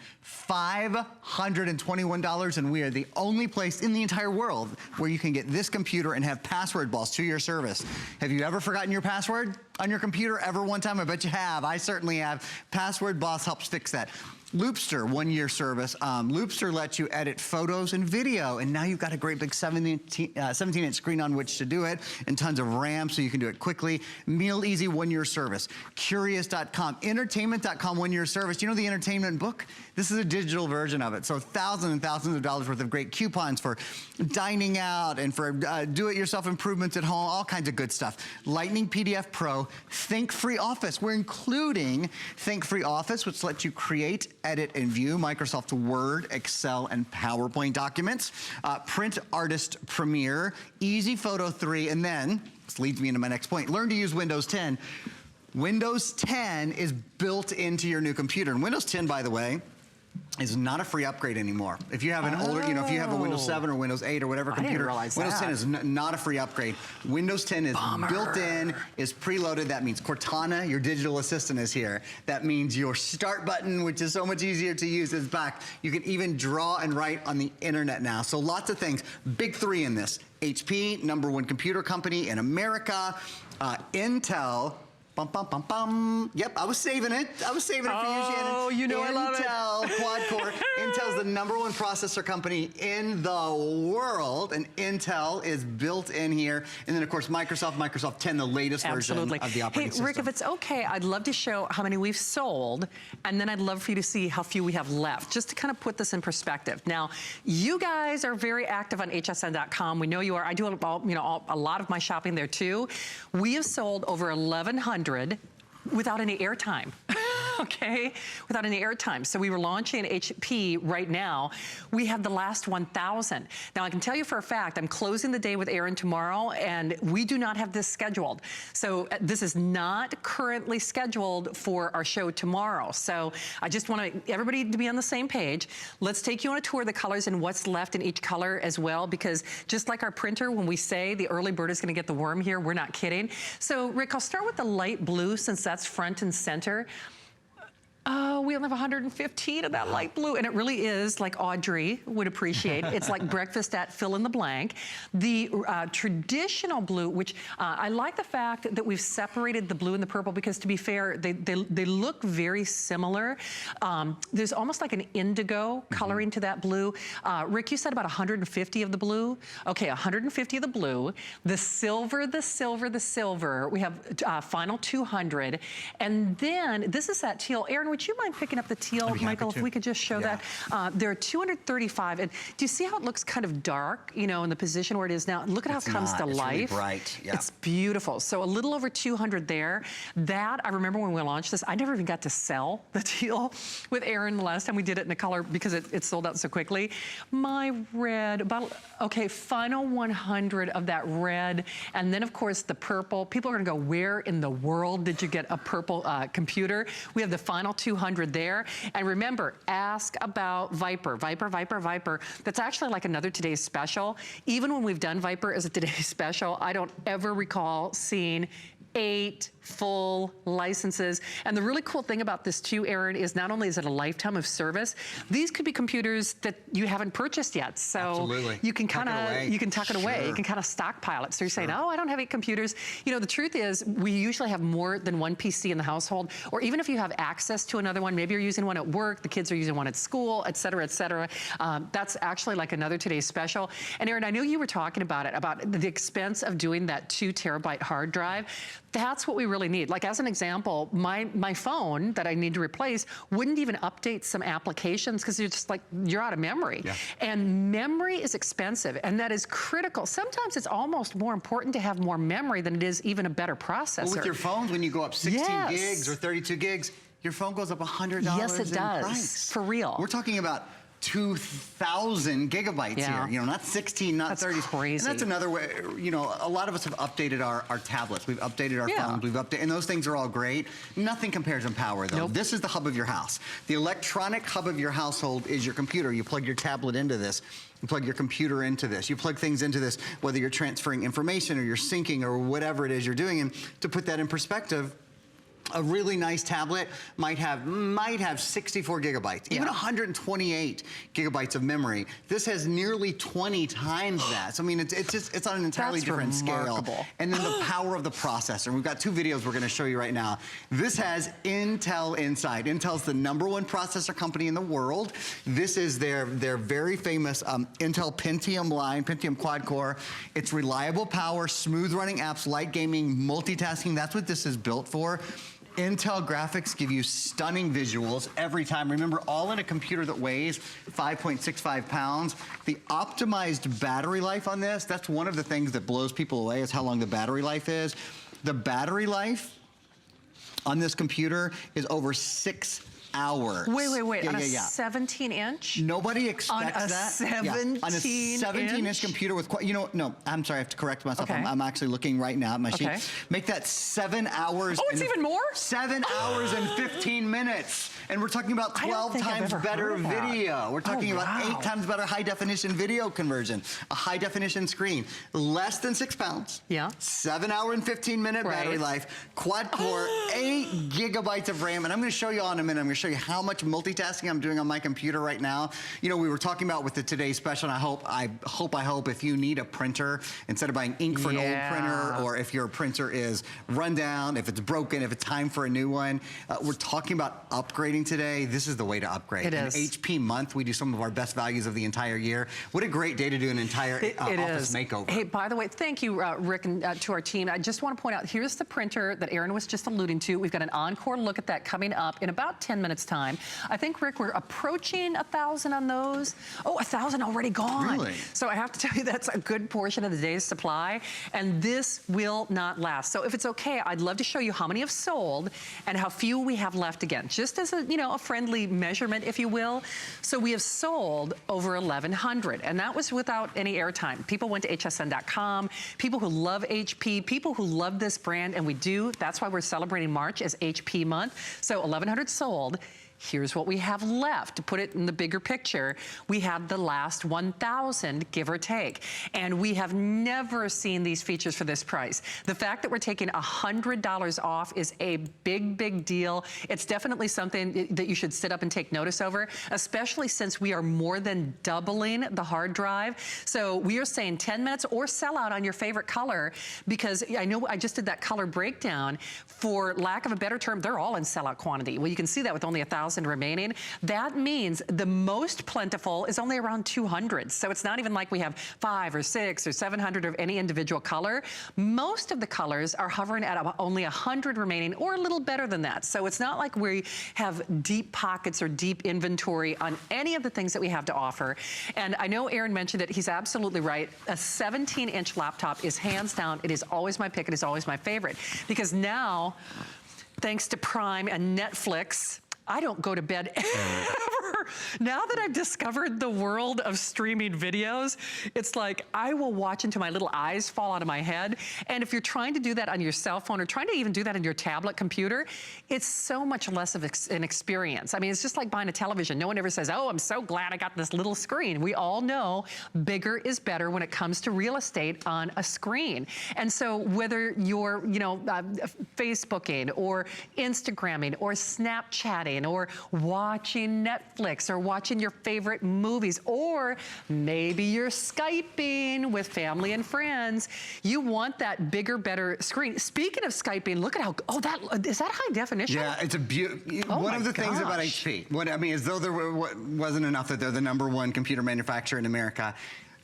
$521, and we are the only place in the entire world where you can get this computer and have Password Boss to your service. Have you ever forgotten your password on your computer ever one time? I bet you have. I certainly have. Password Boss helps fix that. Loopster, 1-year service. Loopster lets you edit photos and video, and now you've got a great big 17-inch screen on which to do it, and tons of RAM so you can do it quickly. Meal Easy, 1-year service. Curious.com, Entertainment.com, 1-year service. You know the Entertainment book? This is a digital version of it, so thousands and thousands of dollars worth of great coupons for dining out and for do-it-yourself improvements at home, all kinds of good stuff. Lightning PDF Pro, Think Free Office. We're including Think Free Office, which lets you create, edit, and view Microsoft Word, Excel, and PowerPoint documents. Print Artist Premiere, Easy Photo 3, and then, this leads me into my next point, learn to use Windows 10. Windows 10 is built into your new computer. And Windows 10, by the way, is not a free upgrade anymore. If you have an older, you know, if you have a Windows 7 or Windows 8 or whatever computer, Windows 10 is not a free upgrade. Windows 10 is built in, is preloaded. That means Cortana, your digital assistant, is here. That means your start button, which is so much easier to use, is back. You can even draw and write on the internet now. So lots of things. Big 3 in this. HP, #1 computer company in America. Intel, Bum, bum, bum, bum. Yep, I was saving it. I was saving it for you, Shannon. Oh, you know I love it. Intel quad-core. Intel's the #1 processor company in the world, and Intel is built in here. And then, of course, Microsoft 10, the latest Absolutely. version of the operating system. Hey, Rick, if it's okay, I'd love to show how many we've sold, and then I'd love for you to see how few we have left, just to kind of put this in perspective. Now, you guys are very active on hsn.com. We know you are. I do a lot of my shopping there too. We have sold over 1,100 without any airtime. Okay, without any airtime. So we were launching HP right now. We have the last 1,000. Now I can tell you for a fact, I'm closing the day with Aaron tomorrow, and we do not have this scheduled. So this is not currently scheduled for our show tomorrow. So I just want everybody to be on the same page. Let's take you on a tour of the colors and what's left in each color as well, because just like our printer, when we say the early bird is gonna get the worm here, we're not kidding. So Rick, I'll start with the light blue since that's front and center. We only have 115 of that light blue, and it really is, like Audrey would appreciate, it's like breakfast at fill in the blank. The traditional blue, which I like the fact that we've separated the blue and the purple, because to be fair, they look very similar. There's almost like an indigo coloring to that blue. Rick, you said about 150 of the blue? Okay, 150 of the blue. The silver, we have final 200. And then, this is that teal. Aaron, would you mind picking up the teal, Michael, if we could just show that? There are 235, and do you see how it looks kind of dark, you know, in the position where it is now? Look at how it comes to life. It's really bright, yeah. It's beautiful. So a little over 200 there. That, I remember when we launched this, I never even got to sell the teal with Aaron the last time we did it in the color because it sold out so quickly. My red, okay, final 100 of that red, and then of course the purple. People are gonna go, where in the world did you get a purple computer? We have the final 200 there. And remember, ask about Viper. Viper. That's actually like another Today's Special. Even when we've done Viper as a Today's Special, I don't ever recall seeing 8 full licenses. And the really cool thing about this too, Aaron, is not only is it a lifetime of service, these could be computers that you haven't purchased yet. So absolutely. You can kind of, you can tuck it away. You can kind of stockpile it. So you're saying, oh, I don't have 8 computers. You know, the truth is we usually have more than one PC in the household, or even if you have access to another one, maybe you're using one at work, the kids are using one at school, et cetera, et cetera. That's actually like another Today's Special. And Aaron, I know you were talking about it, about the expense of doing that 2 terabyte hard drive. That's what we really need. Like as an example, my phone that I need to replace wouldn't even update some applications because you're just like, you're out of memory. Yeah. And memory is expensive, and that is critical. Sometimes it's almost more important to have more memory than it is even a better processor. Well, with your phones, when you go up 16 gigs or 32 gigs, your phone goes up $100 yes, it in does. price. For real. We're talking about 2,000 gigabytes here. You know, not 16, not 30. That's crazy. And that's another way, you know, a lot of us have updated our tablets. We've updated our phones. We've updated, and those things are all great. Nothing compares in power, though. Nope. This is the hub of your house. The electronic hub of your household is your computer. You plug your tablet into this. You plug your computer into this. You plug things into this, whether you're transferring information or you're syncing or whatever it is you're doing. And to put that in perspective, a really nice tablet might have 64 gigabytes, even 128 gigabytes of memory. This has nearly 20 times that. So I mean, it's on an entirely different scale. And then the power of the processor. We've got 2 videos we're going to show you right now. This has Intel inside. Intel's the #1 processor company in the world. This is their very famous Intel Pentium line, Pentium quad core. It's reliable power, smooth running apps, light gaming, multitasking. That's what this is built for. Intel graphics give you stunning visuals every time. Remember, all in a computer that weighs 5.65 pounds. The optimized battery life on this, that's one of the things that blows people away, is how long the battery life is. The battery life on this computer is over 6 hours. Wait. On a 17-inch? Nobody expects that. On a 17-inch? On a 17-inch computer with, you know, no, I'm sorry, I have to correct myself. Okay. I'm actually looking right now at my sheet. Make that 7 hours. Oh, it's even more? 7 hours and 15 minutes. And we're talking about 12 times better video. We're talking about 8 times better high definition video conversion, a high definition screen, less than 6 pounds. 7 hour and 15 minute battery life, quad core, 8 gigabytes of RAM. And I'm going to show you all in a minute. I'm going to show you how much multitasking I'm doing on my computer right now. You know, we were talking about with the Today Special, and I hope if you need a printer, instead of buying ink for an old printer, or if your printer is run down, if it's broken, if it's time for a new one, we're talking about upgrading today. This is the way to upgrade. It is. In HP month, we do some of our best values of the entire year. What a great day to do an entire office makeover. Hey, by the way, thank you, Rick, and to our team. I just want to point out, here's the printer that Aaron was just alluding to. We've got an encore look at that coming up in about 10 minutes time. I think, Rick, we're approaching 1,000 on those. Oh, 1,000 already gone. Really? So I have to tell you, that's a good portion of the day's supply, and this will not last. So if it's okay, I'd love to show you how many have sold and how few we have left again, just as a, you know, a friendly measurement, if you will. So we have sold over 1,100, and that was without any airtime. People went to hsn.com, people who love HP, people who love this brand, and we do. That's why we're celebrating March as HP month. So 1,100 sold. Here's what we have left. To put it in the bigger picture, we have the last 1,000, give or take. And we have never seen these features for this price. The fact that we're taking $100 off is a big, big deal. It's definitely something that you should sit up and take notice over, especially since we are more than doubling the hard drive. So we are saying 10 minutes or sell out on your favorite color, because I know I just did that color breakdown. For lack of a better term, they're all in sellout quantity. Well, you can see that with only 1,000 remaining. That means the most plentiful is only around 200. So it's not even like we have 500 or 600 or 700 of any individual color. Most of the colors are hovering at about only 100 remaining, or a little better than that. So it's not like we have deep pockets or deep inventory on any of the things that we have to offer. And I know Aaron mentioned it. He's absolutely right. A 17-inch laptop is hands down. It is always my pick. It is always my favorite, because now, thanks to Prime and Netflix, I don't go to bed ever. Now that I've discovered the world of streaming videos, it's like I will watch until my little eyes fall out of my head. And if you're trying to do that on your cell phone, or trying to even do that on your tablet computer, it's so much less of an experience. I mean, it's just like buying a television. No one ever says, oh, I'm so glad I got this little screen. We all know bigger is better when it comes to real estate on a screen. And so whether you're, you know, Facebooking or Instagramming or Snapchatting or watching Netflix or watching your favorite movies, or maybe you're Skyping with family and friends, you want that bigger, better screen. Speaking of Skyping, look at how, oh, is that high definition? Yeah, it's a beautiful. One of the things about HP, as though there wasn't enough that they're the #1 computer manufacturer in America,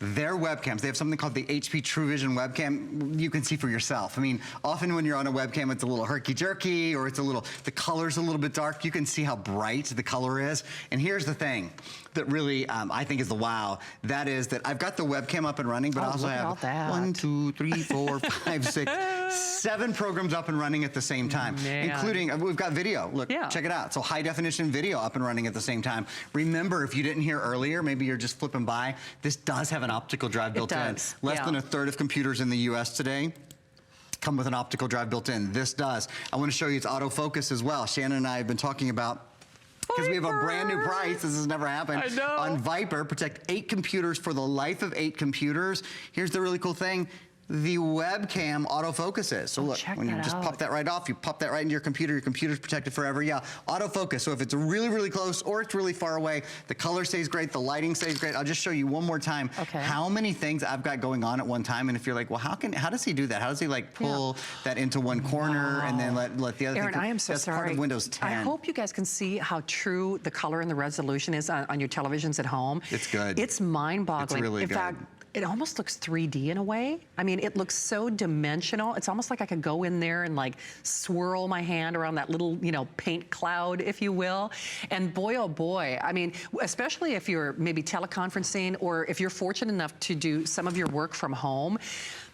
their webcams, they have something called the HP TrueVision webcam. You can see for yourself. I mean, often when you're on a webcam, it's a little herky-jerky, or the color's a little bit dark. You can see how bright the color is. And here's the thing that really, I think is the wow. That is that I've got the webcam up and running, but I also have 1, 2, 3, 4, 5, 6, 7 programs up and running at the same time, including, we've got video. Look, check it out. So high definition video up and running at the same time. Remember, if you didn't hear earlier, maybe you're just flipping by, this does have an optical drive built in. Less than a third of computers in the US today come with an optical drive built in. This does. I want to show you its autofocus as well. Shannon and I have been talking about, because we have a brand new price, this has never happened, on Viper. Protect 8 computers for the life of 8 computers. Here's the really cool thing. The webcam autofocuses. So look, when you just pop that right off, you pop that right into your computer's protected forever. Yeah, autofocus. So if it's really, really close or it's really far away, the color stays great, the lighting stays great. I'll just show you one more time how many things I've got going on at one time. And if you're like, well, how does he do that? How does he like pull that into one corner and then let the other Aaron, thing? I am so sorry. That's part of Windows 10. I hope you guys can see how true the color and the resolution is on your televisions at home. It's good. It's mind-boggling. It's really good. In fact, it almost looks 3D in a way. I mean, it looks so dimensional. It's almost like I could go in there and like swirl my hand around that little, you know, paint cloud, if you will. And boy, oh boy, I mean, especially if you're maybe teleconferencing, or if you're fortunate enough to do some of your work from home,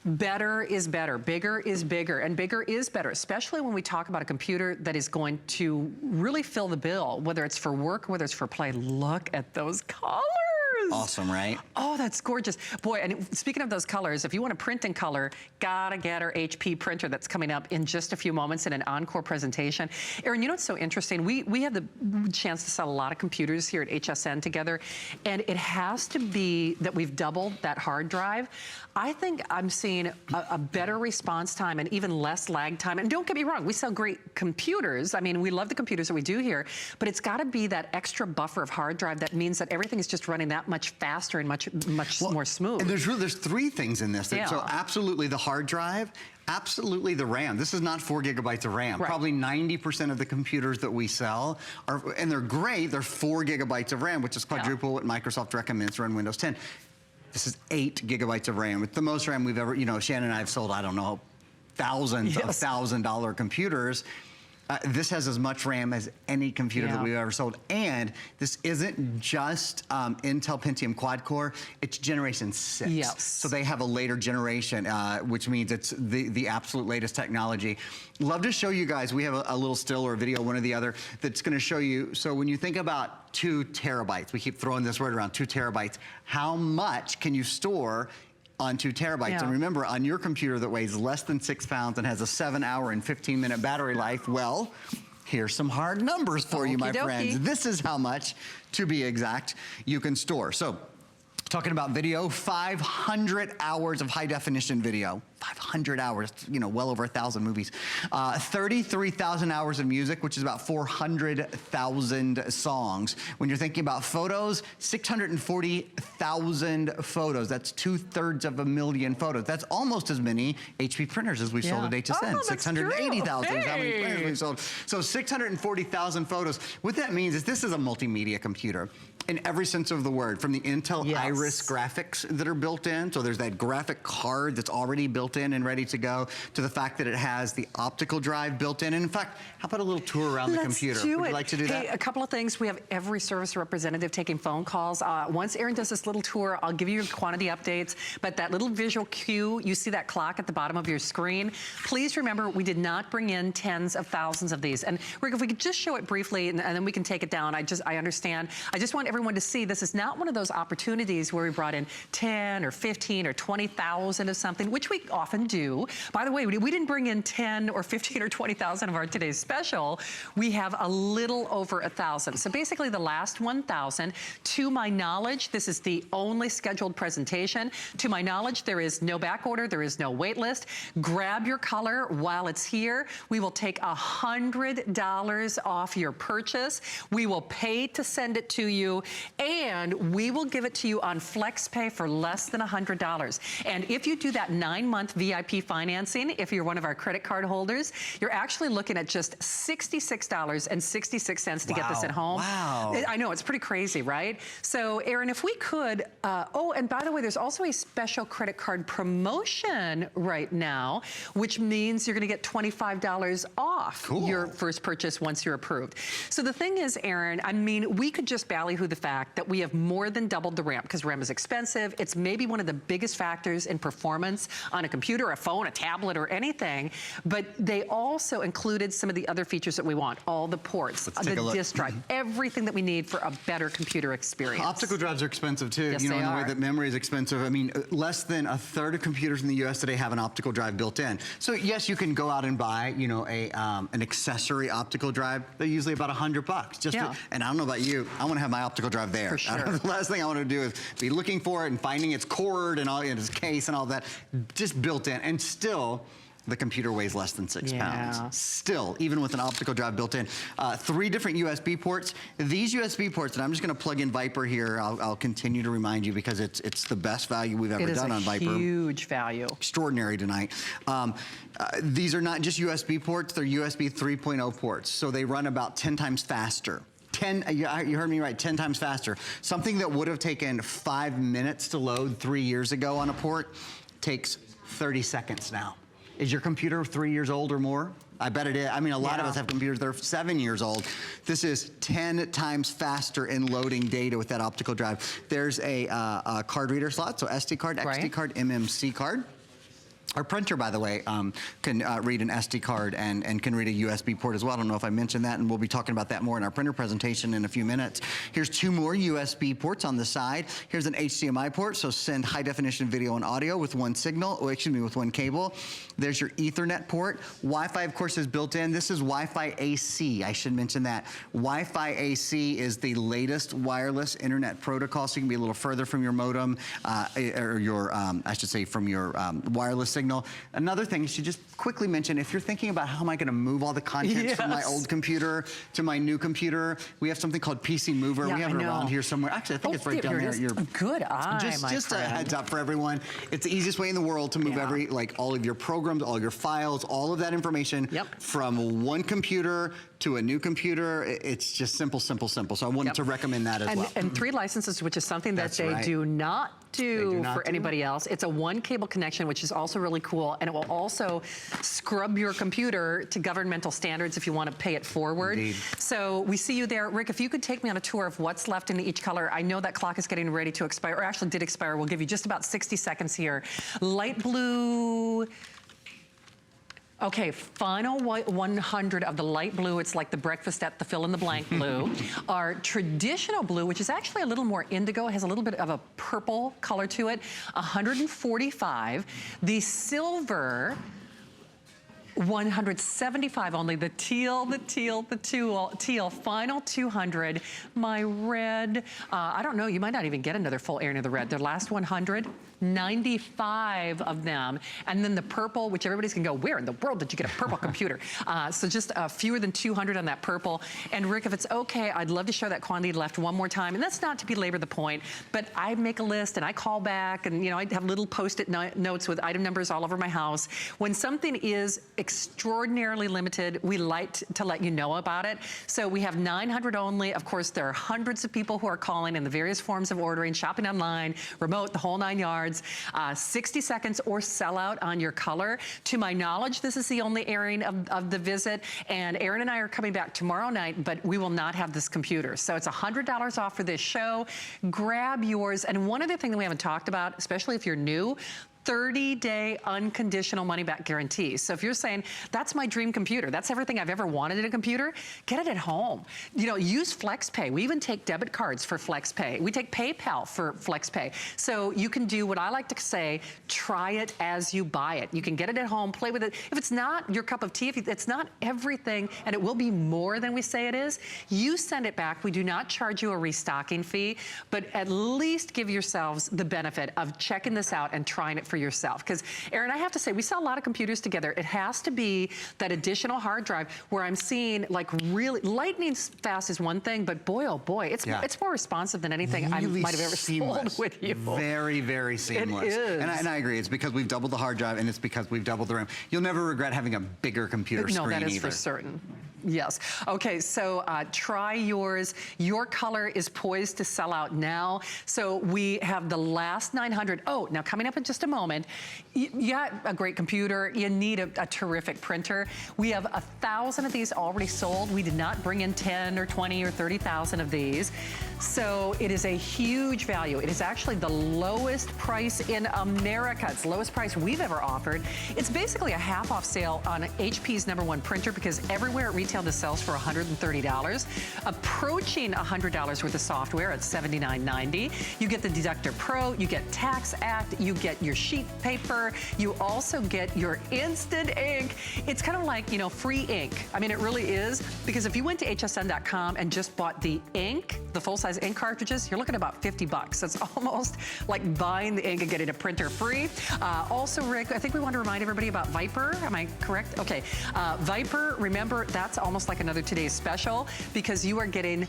better is better, bigger is bigger, and bigger is better, especially when we talk about a computer that is going to really fill the bill, whether it's for work, whether it's for play. Look at those colors. Awesome, right? Oh, that's gorgeous. Boy, and speaking of those colors, if you want to print in color, gotta get our HP printer that's coming up in just a few moments in an encore presentation. Erin, you know what's so interesting? We have the chance to sell a lot of computers here at HSN together, and it has to be that we've doubled that hard drive. I think I'm seeing a better response time and even less lag time. And don't get me wrong, we sell great computers. I mean, we love the computers that we do here, but it's got to be that extra buffer of hard drive that means that everything is just running that much faster and much more smooth. And there's three things in this. Yeah. So absolutely the hard drive, absolutely the RAM. This is not 4 gigabytes of RAM. Right. Probably 90% of the computers that we sell are, and they're great, they're 4 gigabytes of RAM, which is quadruple what Microsoft recommends to run Windows 10. This is 8 gigabytes of RAM. It's the most RAM we've ever, Shannon and I have sold, I don't know, thousands of $1,000 computers. This has as much RAM as any computer that we've ever sold. And this isn't just Intel Pentium quad-core, it's generation 6. Yes. So they have a later generation, which means it's the absolute latest technology. Love to show you guys, we have a little still or a video, one or the other, that's gonna show you, so when you think about 2 terabytes, we keep throwing this word around, 2 terabytes, how much can you store on 2 terabytes? Yeah. And remember, on your computer that weighs less than 6 pounds and has a 7-hour and 15-minute battery life, well, here's some hard numbers for you, my friends. This is how much, to be exact, you can store. So, talking about video, 500 hours of high-definition video. 500 hours, well over 1,000 movies. 33,000 hours of music, which is about 400,000 songs. When you're thinking about photos, 640,000 photos. That's 2/3 of a million photos. That's almost as many HP printers as we sold at HSN. Oh, 680,000 is how many printers we've sold. So 640,000 photos. What that means is this is a multimedia computer in every sense of the word, from the Intel Iris graphics that are built in. So there's that graphic card that's already built in and ready to go, to the fact that it has the optical drive built in. And in fact, how about a little tour around the computer? Would you like to do that? Hey, a couple of things. We have every service representative taking phone calls. Once Erin does this little tour, I'll give you your quantity updates, but that little visual cue, you see that clock at the bottom of your screen. Please remember, we did not bring in tens of thousands of these. And Rick, if we could just show it briefly and then we can take it down. I understand. I just want everyone to see this is not one of those opportunities where we brought in 10 or 15 or 20,000 of something, which we often do. By the way, we didn't bring in 10 or 15 or 20,000 of our today's special. We have a little over 1,000. So basically the last 1,000, to my knowledge, this is the only scheduled presentation. To my knowledge, there is no back order, there is no wait list. Grab your color while it's here. We will take $100 off your purchase. We will pay to send it to you, and we will give it to you on FlexPay for less than $100. And if you do that 9-month VIP financing, if you're one of our credit card holders, you're actually looking at just $66.66 to get this at home. Wow. I know, it's pretty crazy, right? So, Erin, if we could, oh, and by the way, there's also a special credit card promotion right now, which means you're gonna get $25 off your first purchase once you're approved. So the thing is, Erin, I mean, we could just ballyhoo the fact that we have more than doubled the RAM, because RAM is expensive. It's maybe one of the biggest factors in performance on a computer, a phone, a tablet, or anything, but they also included some of the other features that we want, all the ports, the disk drive, everything that we need for a better computer experience. Optical drives are expensive too. Yes, in they the are. way that memory is expensive. I mean, less than 1/3 of computers in the US today have an optical drive built in. So yes, you can go out and buy, an accessory optical drive. They're usually about $100. And I don't know about you, I want to have my optical drive there. For sure. The last thing I want to do is be looking for it and finding its cord and all its case and all that, just built in. And still, the computer weighs less than 6 pounds. Still, even with an optical drive built in. 3 different USB ports. These USB ports, and I'm just going to plug in Viper here. I'll continue to remind you because it's the best value we've ever done on Viper. It is a huge value. Extraordinary tonight. These are not just USB ports, they're USB 3.0 ports. So they run about 10 times faster. You heard me right, 10 times faster. Something that would have taken 5 minutes to load 3 years ago on a port takes 30 seconds now. Is your computer 3 years old or more? I bet it is. I mean, a lot of us have computers that are 7 years old. This is 10 times faster in loading data with that optical drive. There's a card reader slot, so SD card, XD card, MMC card. Our printer, by the way, can read an SD card and can read a USB port as well. I don't know if I mentioned that, and we'll be talking about that more in our printer presentation in a few minutes. Here's 2 more USB ports on the side. Here's an HDMI port, so send high definition video and audio with 1 signal, or excuse me, with 1 cable. There's your Ethernet port. Wi-Fi, of course, is built in. This is Wi-Fi AC. I should mention that. Wi-Fi AC is the latest wireless internet protocol, so you can be a little further from your modem, or your, I should say, from your wireless signal. Another thing you should just quickly mention, if you're thinking about how am I going to move all the content from my old computer to my new computer, we have something called PC Mover. Yeah, we have it around here somewhere. Actually, I think it's right down there. Good eye, just a heads up for everyone. It's the easiest way in the world to move all of your programs, all your files, all of that information from one computer to a new computer. It's just simple, simple, simple. So I wanted to recommend that as well. And 3 licenses, which is something that they do not do for anybody else. It's a 1 cable connection, which is also really cool, and it will also scrub your computer to governmental standards if you want to pay it forward. Indeed. So we see you there. Rick, if you could take me on a tour of what's left in each color. I know that clock is getting ready to expire, or actually did expire. We'll give you just about 60 seconds here. Light blue. Okay, final 100 of the light blue. It's like the breakfast at the fill-in-the-blank blue. Our traditional blue, which is actually a little more indigo, has a little bit of a purple color to it, 145. The silver, 175 only. The teal, final 200. My red, I don't know, you might not even get another full airing of the red. The last 100, 95 of them. And then the purple, which everybody's gonna go, where in the world did you get a purple computer? So just fewer than 200 on that purple. And Rick, if it's okay, I'd love to show that quantity left one more time. And that's not to belabor the point, but I make a list and I call back, and I have little post-it notes with item numbers all over my house. When something is extraordinarily limited, we like to let you know about it. So we have 900 only. Of course, there are hundreds of people who are calling in the various forms of ordering, shopping online, remote, the whole 9 yards. 60 seconds or sell out on your color. To my knowledge, this is the only airing of the visit, and Aaron and I are coming back tomorrow night, but we will not have this computer. So it's $100 off for this show. Grab yours. And one other thing that we haven't talked about, especially if you're new, 30-day unconditional money-back guarantee. So if you're saying, that's my dream computer, that's everything I've ever wanted in a computer, get it at home. Use FlexPay. We even take debit cards for FlexPay. We take PayPal for FlexPay. So you can do what I like to say, try it as you buy it. You can get it at home, play with it. If it's not your cup of tea, if it's not everything, and it will be more than we say it is, you send it back. We do not charge you a restocking fee, but at least give yourselves the benefit of checking this out and trying it for yourself. Because Aaron, I have to say, we sell a lot of computers together. It has to be that additional hard drive where I'm seeing like really lightning fast is one thing, but boy, oh boy, it's more responsive than anything I might have ever sold with you. Very, very seamless. It is. And I agree. It's because we've doubled the hard drive, and it's because we've doubled the RAM. You'll never regret having a bigger computer screen either. No, that is for certain. Yes. Okay, so try yours. Your color is poised to sell out now. So we have the last 900. Oh, now coming up in just a moment, you got a great computer. You need a terrific printer. We have 1,000 of these already sold. We did not bring in 10 or 20 or 30,000 of these. So it is a huge value. It is actually the lowest price in America. It's the lowest price we've ever offered. It's basically a half off sale on HP's #1 printer, because everywhere at retail this sells for $130, approaching $100 worth of software at $79.90. You get the Deductor Pro, you get Tax Act, you get your sheet paper, you also get your instant ink. It's kind of like, free ink. I mean, it really is, because if you went to hsn.com and just bought the ink, the full-size ink cartridges, you're looking at about $50. It's almost like buying the ink and getting a printer free. Also, Rick, I think we want to remind everybody about Viper. Am I correct? Okay. Viper, remember, that's almost like another Today's Special, because you are getting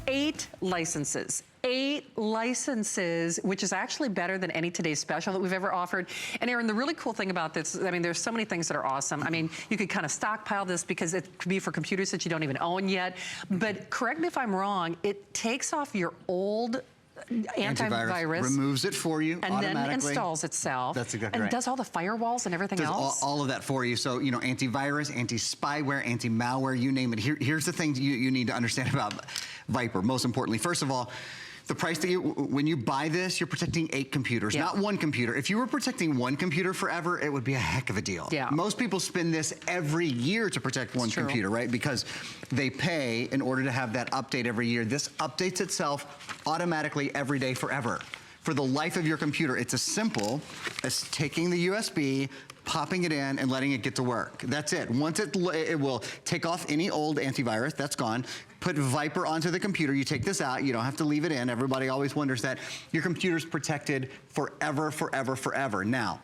8 licenses. 8 licenses, which is actually better than any Today's Special that we've ever offered. And Aaron, the really cool thing about this, I mean, there's so many things that are awesome. I mean, you could kind of stockpile this because it could be for computers that you don't even own yet. But correct me if I'm wrong, it takes off your old antivirus, removes it for you and automatically. then installs itself. That's exactly right. And does all the firewalls and everything else. All of that for you. So, antivirus, anti-spyware, anti-malware, you name it. Here's the things you need to understand about Viper. Most importantly, first of all, The price that when you buy this, you're protecting 8 computers, Yeah. not one computer. If you were protecting one computer forever, it would be a heck of a deal. Yeah. Most people spend this every year to protect one true. computer, right? Because they pay in order to have that update every year. This updates itself automatically every day forever. For the life of your computer, it's as simple as taking the USB, popping it in, and letting it get to work. That's it. Once it will take off any old antivirus, that's gone. Put Viper onto the computer. You take this out. You don't have to leave it in. Everybody always wonders that. Your computer's protected forever, forever, forever. Now,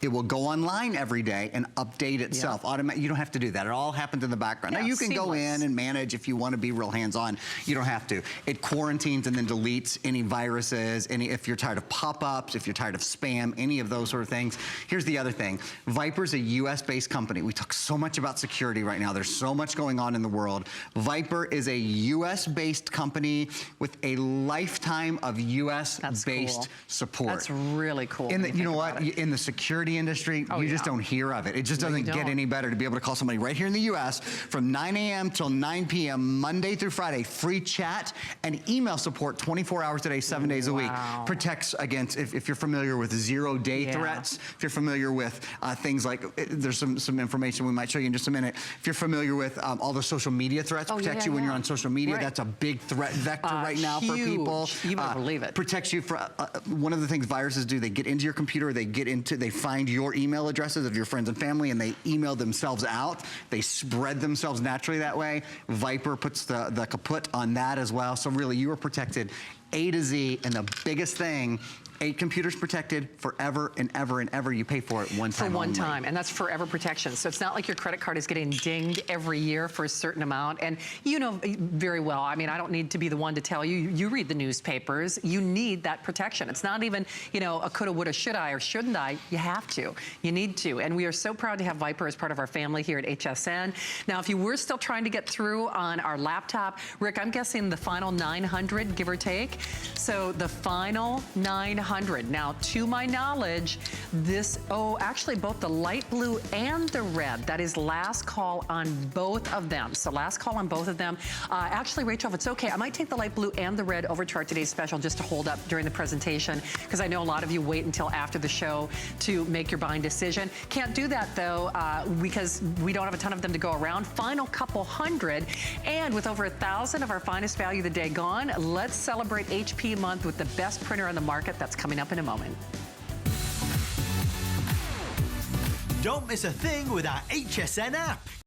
it will go online every day and update itself. You don't have to do that. It all happens in the background. Yeah, now, you can go seamless. in and manage if you want to be real hands-on. You don't have to. It quarantines and then deletes any viruses, if you're tired of pop-ups, if you're tired of spam, any of those sort of things. Here's the other thing. Viper's a US-based company. We talk so much about security right now. There's so much going on in the world. Viper is a US-based company with a lifetime of US-based cool. support. That's really cool. In when the, you you think know about what? it. In the security industry, you just yeah. don't hear of it. It just No, you doesn't get don't. any better to be able to call somebody right here in the US from 9 a.m. till 9 p.m. Monday through Friday, free chat and email support 24 hours a day, 7 days a week. Wow. Protects against, if you're familiar with zero-day threats, if you're familiar with things like, there's some information we might show you in just a minute. If you're familiar with all the social media threats, protects you when you're on social media. Right. That's a big threat vector right now for people. Huge. You better believe it. Protects you from, one of the things viruses do, they get into your computer, they find your email addresses of your friends and family, and they email themselves out. They spread themselves naturally that way. Viper puts the kaput on that as well. So really, you are protected A to Z, and the biggest thing, 8 computers protected forever and ever and ever. You pay for it one time For one only. time, and that's forever protection. So it's not like your credit card is getting dinged every year for a certain amount. And you know very well, I mean, I don't need to be the one to tell you, you read the newspapers, you need that protection. It's not even, you know, a coulda, woulda, should I, or shouldn't I? You have to. You need to. And we are so proud to have Viper as part of our family here at HSN. Now, if you were still trying to get through on our laptop, Rick, I'm guessing the final 900, give or take. So the final 900. Now, to my knowledge, actually both the light blue and the red, that is last call on both of them. So last call on both of them. Actually, Rachel, if it's okay, I might take the light blue and the red over to our today's special just to hold up during the presentation, because I know a lot of you wait until after the show to make your buying decision. Can't do that, though, because we don't have a ton of them to go around. Final couple hundred, and with over 1,000 of our finest value of the day gone, let's celebrate HP month with the best printer on the market. That's coming up in a moment. Don't miss a thing with our HSN app.